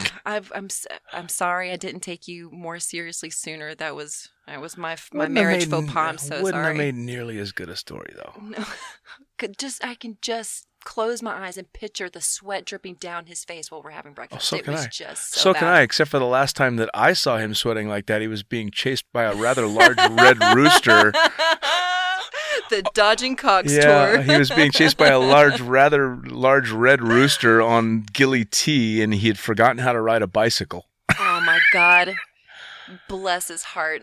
sorry I didn't take you more seriously sooner. That was my marriage faux pas. I'm so sorry. Wouldn't have made nearly as good a story though. No, I can just close my eyes and picture the sweat dripping down his face while we're having breakfast. Oh, it was just so bad. can I, except for the last time that I saw him sweating like that, he was being chased by a rather large red rooster. The Dodging Cocks tour. tour. He was being chased by a rather large red rooster on Gilly T, and he had forgotten how to ride a bicycle. Oh my God. Bless his heart.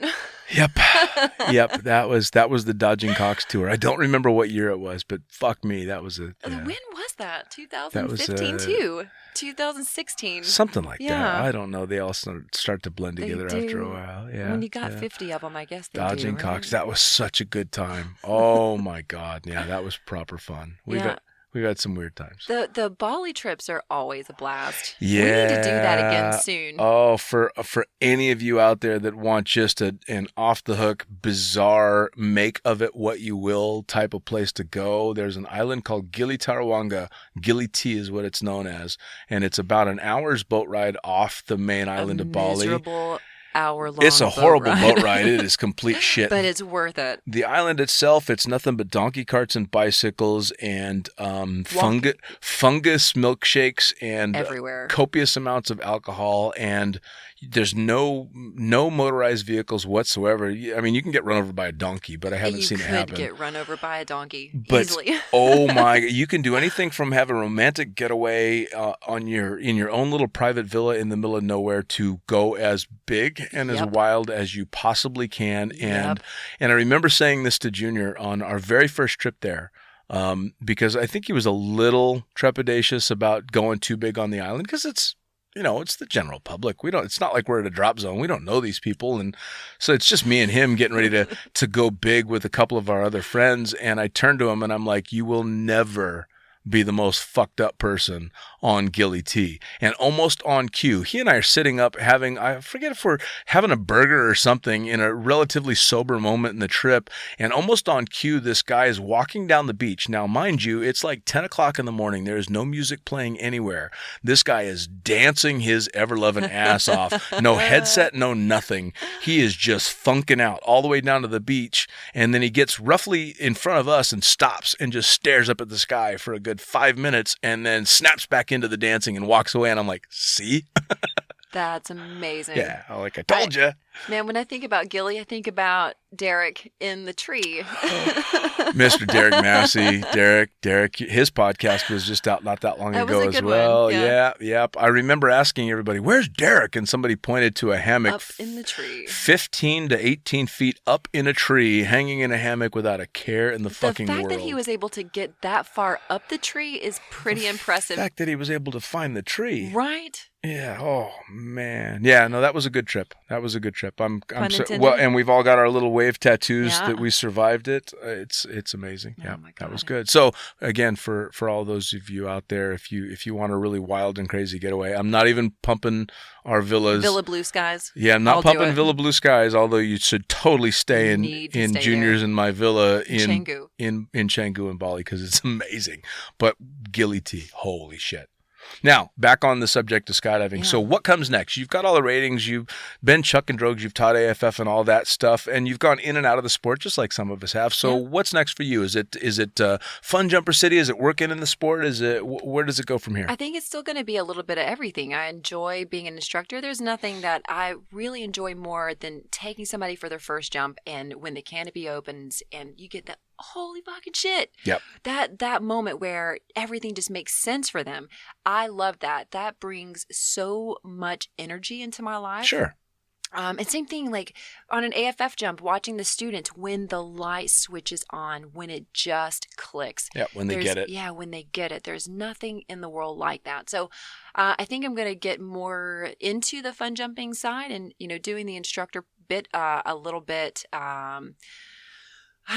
Yep. That was the Dodging Cocks tour. I don't remember what year it was, but fuck me, that was a. Yeah. When was that? 2015 too. 2016. Something like that. I don't know. They all start to blend together after a while. Yeah. When you got 50 of them, I guess they Dodging do. Cocks. That was such a good time. Oh my God. Yeah, that was proper fun. We've had some weird times. The Bali trips are always a blast. Yeah. We need to do that again soon. Oh, for any of you out there that want just an off-the-hook, bizarre, make of it what you will type of place to go, there's an island called Gili Tarawanga. Gili T is what it's known as. And it's about an hour's boat ride off the main island of Bali. Miserable hour-long It's a horrible boat ride. It is complete shit. But it's worth it. The island itself, it's nothing but donkey carts and bicycles and fungus milkshakes and everywhere. Copious amounts of alcohol, and there's no motorized vehicles whatsoever. I mean, you can get run over by a donkey, but I haven't seen it happen. You could get run over by a donkey easily. Oh my! You can do anything from have a romantic getaway in your own little private villa in the middle of nowhere to go as big and as wild as you possibly can. And I remember saying this to Junior on our very first trip there. Because I think he was a little trepidatious about going too big on the island because it's the general public. It's not like we're at a drop zone. We don't know these people. And so it's just me and him getting ready to go big with a couple of our other friends. And I turned to him and I'm like, you will never be the most fucked up person on Gilly T. And almost on cue, he and I are sitting up I forget if we're having a burger or something in a relatively sober moment in the trip. And almost on cue, this guy is walking down the beach. Now, mind you, it's like 10 o'clock in the morning. There is no music playing anywhere. This guy is dancing his ever-loving ass off. No headset, no nothing. He is just funking out all the way down to the beach. And then he gets roughly in front of us and stops and just stares up at the sky for a good 5 minutes and then snaps back into the dancing and walks away. And I'm like, see? That's amazing. Yeah, like I told you. Man, when I think about Gilly, I think about Derek in the tree. Mr. Derek Massey. Derek, his podcast was just out not that long That was ago a as good well. one, yeah. Yep. I remember asking everybody, where's Derek? And somebody pointed to a hammock Up in the tree. 15 to 18 feet up in a tree, hanging in a hammock without a care in the fucking world. The fact that he was able to get that far up the tree is pretty impressive. The fact that he was able to find the tree. Right? Yeah. Oh man. Yeah. No, that was a good trip. I'm Pun intended. well, and we've all got our little wave tattoos Yeah. that we survived it. It's amazing. Yeah, my that was God. good. So again, for all those of you out there, if you want a really wild and crazy getaway, I'm not even pumping our villas. Villa Blue Skies. Yeah, I'm not I'll do pumping it. Villa Blue Skies. Although you should totally stay Need to in stay juniors there. in my villa Canggu. in Canggu and Bali because it's amazing. But Gilly T, holy shit. Now, back on the subject of skydiving. Yeah. So what comes next? You've got all the ratings. You've been chucking drogues. You've taught AFF and all that stuff. And you've gone in and out of the sport just like some of us have. So what's next for you? Is it Fun Jumper City? Is it working in the sport? Where does it go from here? I think it's still going to be a little bit of everything. I enjoy being an instructor. There's nothing that I really enjoy more than taking somebody for their first jump and when the canopy opens and you get that holy fucking shit. Yep. That moment where everything just makes sense for them. I love that. That brings so much energy into my life. Sure. And same thing, like on an AFF jump, watching the students when the light switches on, when it just clicks. Yeah, when they get it. Yeah, when they get it. There's nothing in the world like that. So I think I'm going to get more into the fun jumping side and, doing the instructor bit a little bit, a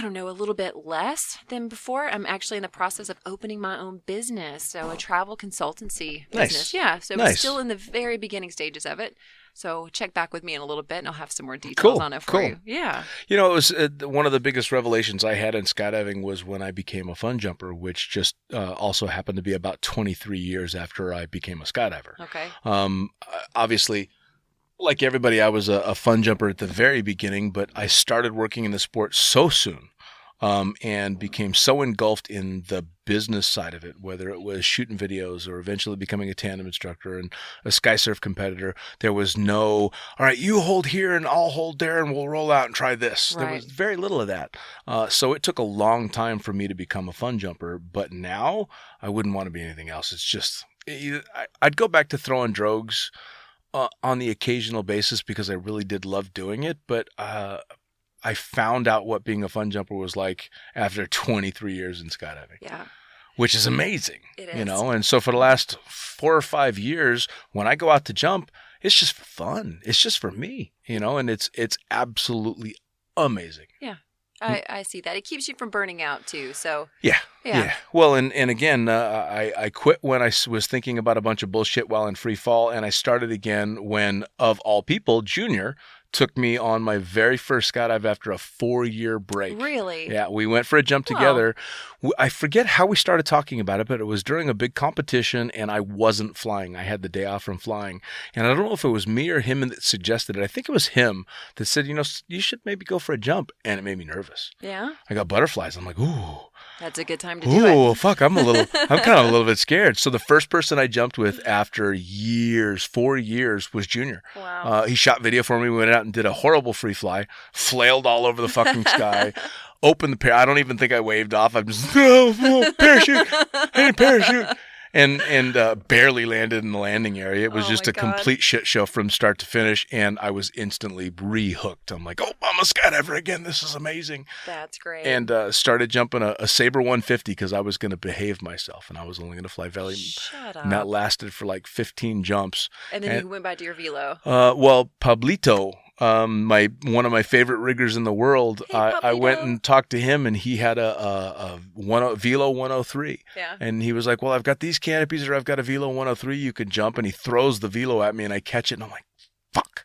little bit less than before. I'm actually in the process of opening my own business. So a travel consultancy business. Nice. Yeah. So Nice. I'm still in the very beginning stages of it. So check back with me in a little bit and I'll have some more details on it for you. Yeah. It was one of the biggest revelations I had in skydiving was when I became a fun jumper, which just also happened to be about 23 years after I became a skydiver. Okay. Obviously, like everybody, I was a fun jumper at the very beginning, but I started working in the sport so soon and became so engulfed in the business side of it, whether it was shooting videos or eventually becoming a tandem instructor and a sky surf competitor. There was no, all right, you hold here and I'll hold there and we'll roll out and try this. Right. There was very little of that. So it took a long time for me to become a fun jumper, but now I wouldn't want to be anything else. It's just, I'd go back to throwing drogues on the occasional basis because I really did love doing it, but I found out what being a fun jumper was like after 23 years in skydiving. Yeah. Which is amazing. It is. And so for the last 4 or 5 years, when I go out to jump, it's just fun. It's just for me, and it's absolutely amazing. Yeah. I see that. It keeps you from burning out too. So Yeah. Well, and again, I quit when I was thinking about a bunch of bullshit while in free fall, and I started again when, of all people, Junior took me on my very first skydive after a 4-year break. Really? Yeah, we went for a jump together. I forget how we started talking about it, but it was during a big competition, and I wasn't flying. I had the day off from flying. And I don't know if it was me or him that suggested it. I think it was him that said, you should maybe go for a jump. And it made me nervous. Yeah. I got butterflies. I'm like, ooh. That's a good time to do it. Ooh, fuck, I'm kind of a little bit scared. So the first person I jumped with after 4 years, was Junior. Wow. He shot video for me. We went out and did a horrible free fly, flailed all over the fucking sky, opened the I don't even think I waved off. I'm just, parachute, hey, parachute. And barely landed in the landing area. It was Oh just my a God. complete shit show from start to finish, and I was instantly re-hooked. I'm like, oh, I'm a skydiver again. This is amazing. That's great. And started jumping a Sabre 150 because I was going to behave myself, and I was only going to fly valley. Shut up. And that lasted for like 15 jumps. And then you went back to your velo. Well, Pablito, one of my favorite riggers in the world, Hey, I went Pablito. and talked to him, and he had a Velo 103. Yeah. And he was like, well, I've got these canopies, or I've got a Velo 103 you could jump. And he throws the Velo at me, and I catch it, and I'm like, fuck.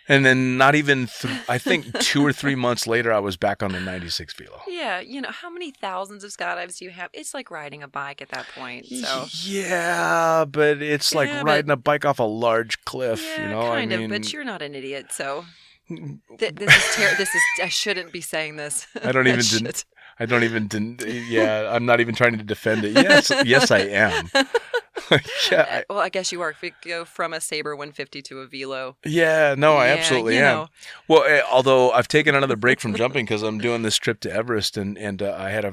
And then not even, I think 2 or 3 months later, I was back on the 96 Velo. Yeah, how many thousands of skydives do you have? It's like riding a bike at that point. So Yeah, but it's like Yeah, but- riding a bike off a large cliff, yeah, I kind mean, of. But you're not an idiot, so this is. I shouldn't be saying this. I don't even. I'm not even trying to defend it. Yes, I am. Yeah. Well, I guess you are. If we go from a Sabre 150 to a Velo. Yeah, no, I Yeah, absolutely you am. know. Well, although I've taken another break from jumping because I'm doing this trip to Everest, and I had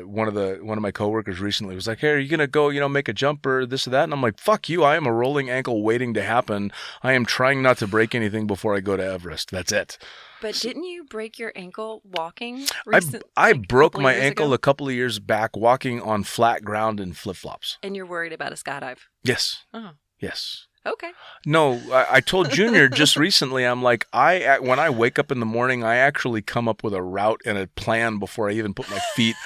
one of my coworkers recently was like, "Hey, are you gonna go, make a jump or this or that?" And I'm like, "Fuck you! I am a rolling ankle waiting to happen. I am trying not to break anything before I go to Everest. That's it." But didn't you break your ankle walking I like a broke couple my years ankle ago? a couple of years back walking on flat ground in flip flops. And you're worried about a skydive. Yes, Oh, yes. okay. No, I told Junior just recently, I'm like, when I wake up in the morning, I actually come up with a route and a plan before I even put my feet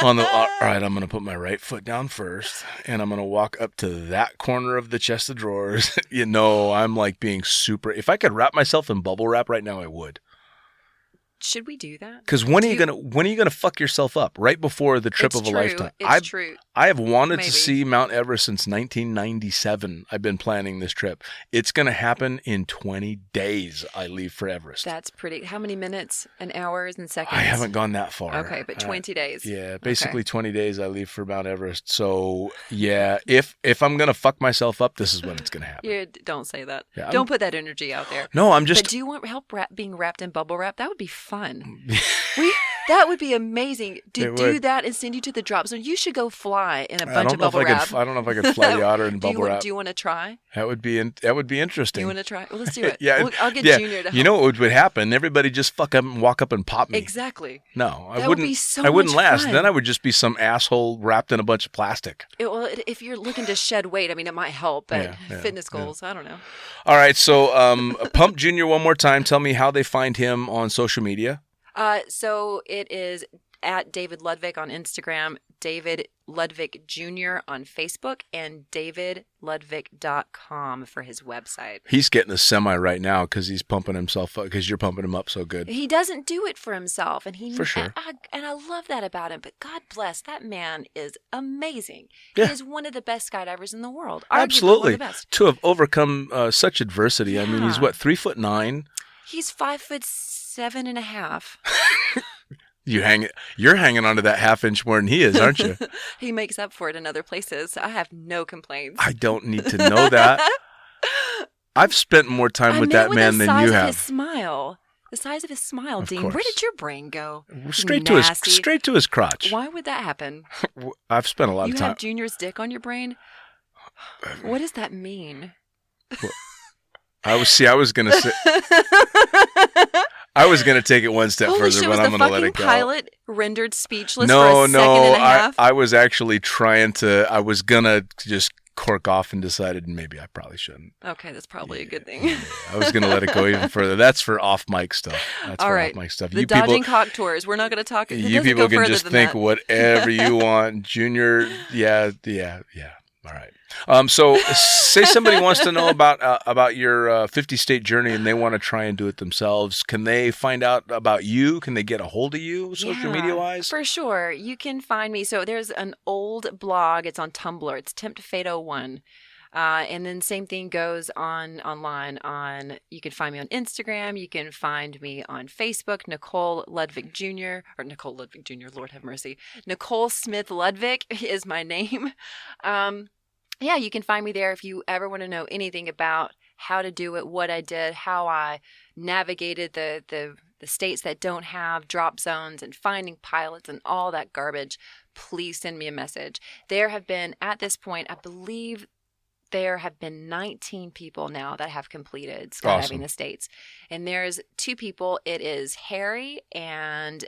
on the, all right, I'm going to put my right foot down first, and I'm going to walk up to that corner of the chest of drawers. I'm like being super, if I could wrap myself in bubble wrap right now, I would. Should we do that? Because when are you gonna fuck yourself up? Right before the trip It's of a true. lifetime. It's true. I have wanted Maybe. to see Mount Everest since 1997. I've been planning this trip. It's gonna happen in 20 days. I leave for Everest. That's pretty. How many minutes and hours and seconds? I haven't gone that far. Okay, but 20 days. Yeah, basically 20 days. I leave for Mount Everest. So yeah, if I'm gonna fuck myself up, this is when it's gonna happen. Yeah, don't say that. Yeah, Don't put that energy out there. No, I'm just. But do you want help being wrapped in bubble wrap? That would be fun. That would be amazing to It do would. that and send you to the drop zone. You should go fly in a bunch of bubble wrap. I don't know if I could fly the otter in bubble wrap. Do you want to try? That would be interesting. You want to try? Well, let's do it. Yeah, I'll get yeah. Junior to help. You know what would happen? Everybody just fuck up and walk up and pop me. Exactly. No, I That would wouldn't. be so I wouldn't much last. fun. Then I would just be some asshole wrapped in a bunch of plastic. If you're looking to shed weight, I mean, it might help, but Yeah, fitness goals, I don't know. All right, so Pump Junior one more time. Tell me how they find him on social media. So it is at David Ludvik on Instagram, David Ludvik Jr. on Facebook, and davidludvik.com for his website. He's getting a semi right now because he's pumping himself up because you're pumping him up so good. He doesn't do it for himself, and For sure. and I love that about him. But God bless, that man is amazing. Yeah. He is one of the best skydivers in the world. Arguably Absolutely. one of the best. To have overcome such adversity. I mean, he's Yeah. what, 3'9"? He's 5'7.5". You're hanging onto that half-inch more than he is, aren't you? He makes up for it in other places. I have no complaints. I don't need to know that. I've spent more time with that man than you have. His smile. The size of his smile, Of Dean. Where course. did your brain go? Straight Nasty. to his crotch. Why would that happen? I've spent a lot You of time. have Junior's dick on your brain? What does that mean? I was gonna say. I was gonna take it one step Holy further, shit, but was I'm the gonna let fucking it go. pilot rendered speechless No, for a second and a half? I was actually trying to. I was gonna just cork off and decided maybe I probably shouldn't. Okay, that's probably a good thing. Yeah, I was gonna let it go even further. That's for off mic stuff. That's All for right. off mic stuff. The You dodging people, cock tours. We're not going to talk. It you doesn't people go can further just than think that. whatever you want, Junior. Yeah. All right. So say somebody wants to know about your 50-state journey and they want to try and do it themselves. Can they find out about you? Can they get a hold of you social media wise? For sure. You can find me. So there's an old blog. It's on Tumblr. It's TemptFate01. And then same thing goes online. You can find me on Instagram. You can find me on Facebook, Nicole Ludvik Jr. or Nicole Ludvik Jr. Lord have mercy. Nicole Smith Ludvik is my name. Yeah, you can find me there if you ever want to know anything about how to do it, what I did, how I navigated the states that don't have drop zones and finding pilots and all that garbage. Please send me a message. There have been, at this point, I believe there have been 19 people now that have completed skydiving Awesome. the States. And there's 2 people. It is Harry and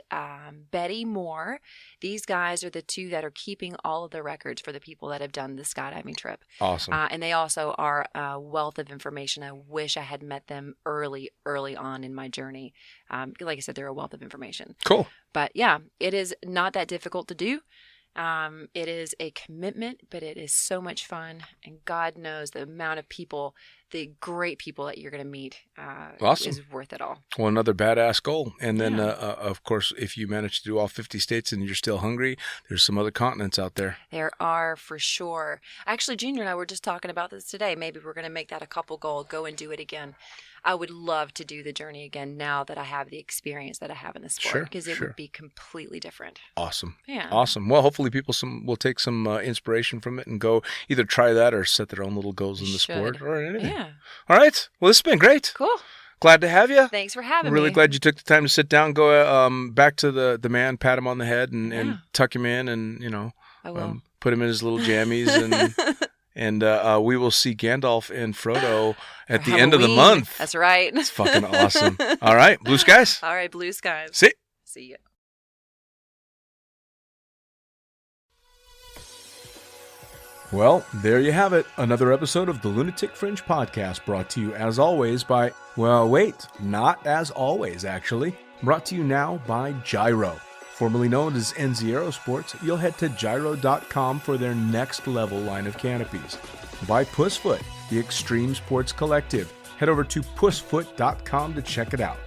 Betty Moore. These guys are the 2 that are keeping all of the records for the people that have done the skydiving trip. Awesome. And they also are a wealth of information. I wish I had met them early on in my journey. Like I said, they're a wealth of information. Cool. But yeah, it is not that difficult to do. It is a commitment, but it is so much fun. And God knows the amount of people the great people that you're going to meet Awesome. is worth it all. Well, another badass goal. And then, of course, if you manage to do all 50 states and you're still hungry, there's some other continents out there. There are, for sure. Actually, Junior and I were just talking about this today. Maybe we're going to make that a couple goal, go and do it again. I would love to do the journey again now that I have the experience that I have in the sport, because it would be completely different. Awesome. Yeah. Awesome. Well, hopefully people will take some inspiration from it and go either try that or set their own little goals in the sport or anything. Yeah. All right. Well, this has been great. Cool. Glad to have you. Thanks for having me. Really glad you took the time to sit down, go back to the man, pat him on the head and tuck him in and, I will. Put him in his little jammies and we will see Gandalf and Frodo at the end of the month. That's right. It's fucking awesome. All right. Blue skies. All right. Blue skies. See ya. Well, there you have it. Another episode of the Lunatic Fringe podcast brought to you as always by, well, wait, not as always, actually. Brought to you now by Gyro. Formerly known as NZ Aerosports, you'll head to gyro.com for their next level line of canopies. By Pussfoot, the Extreme Sports Collective. Head over to pussfoot.com to check it out.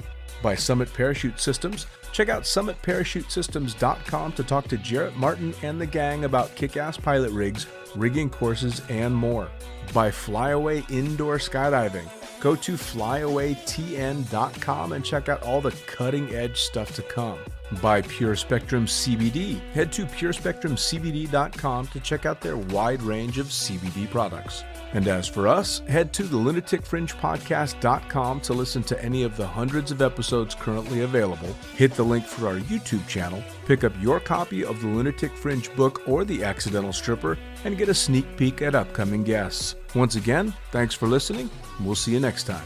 By Summit Parachute Systems, check out summitparachutesystems.com to talk to Jarrett Martin and the gang about kick-ass pilot rigs, rigging courses, and more. By Flyaway Indoor Skydiving, go to flyawaytn.com and check out all the cutting-edge stuff to come. By Pure Spectrum CBD, head to purespectrumcbd.com to check out their wide range of CBD products. And as for us, head to the lunaticfringepodcast.com to listen to any of the hundreds of episodes currently available, hit the link for our YouTube channel, pick up your copy of the Lunatic Fringe book or The Accidental Stripper, and get a sneak peek at upcoming guests. Once again, thanks for listening. We'll see you next time.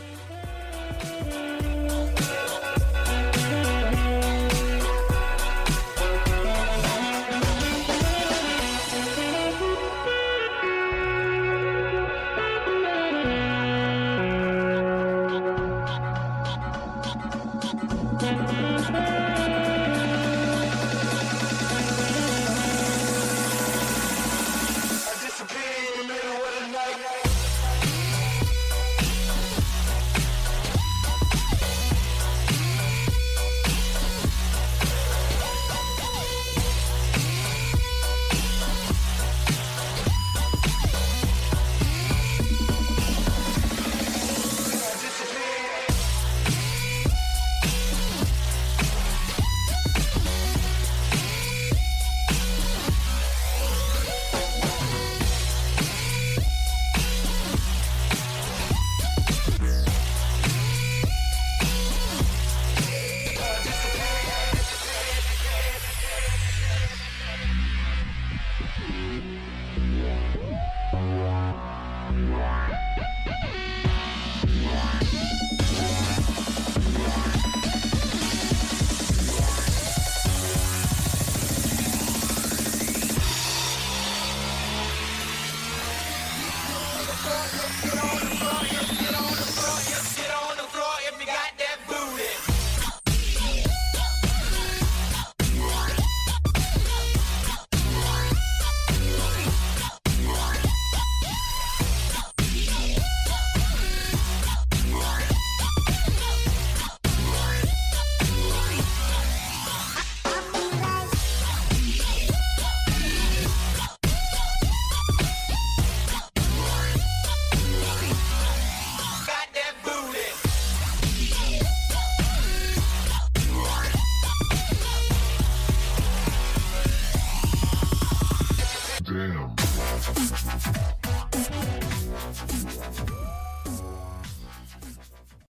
Get on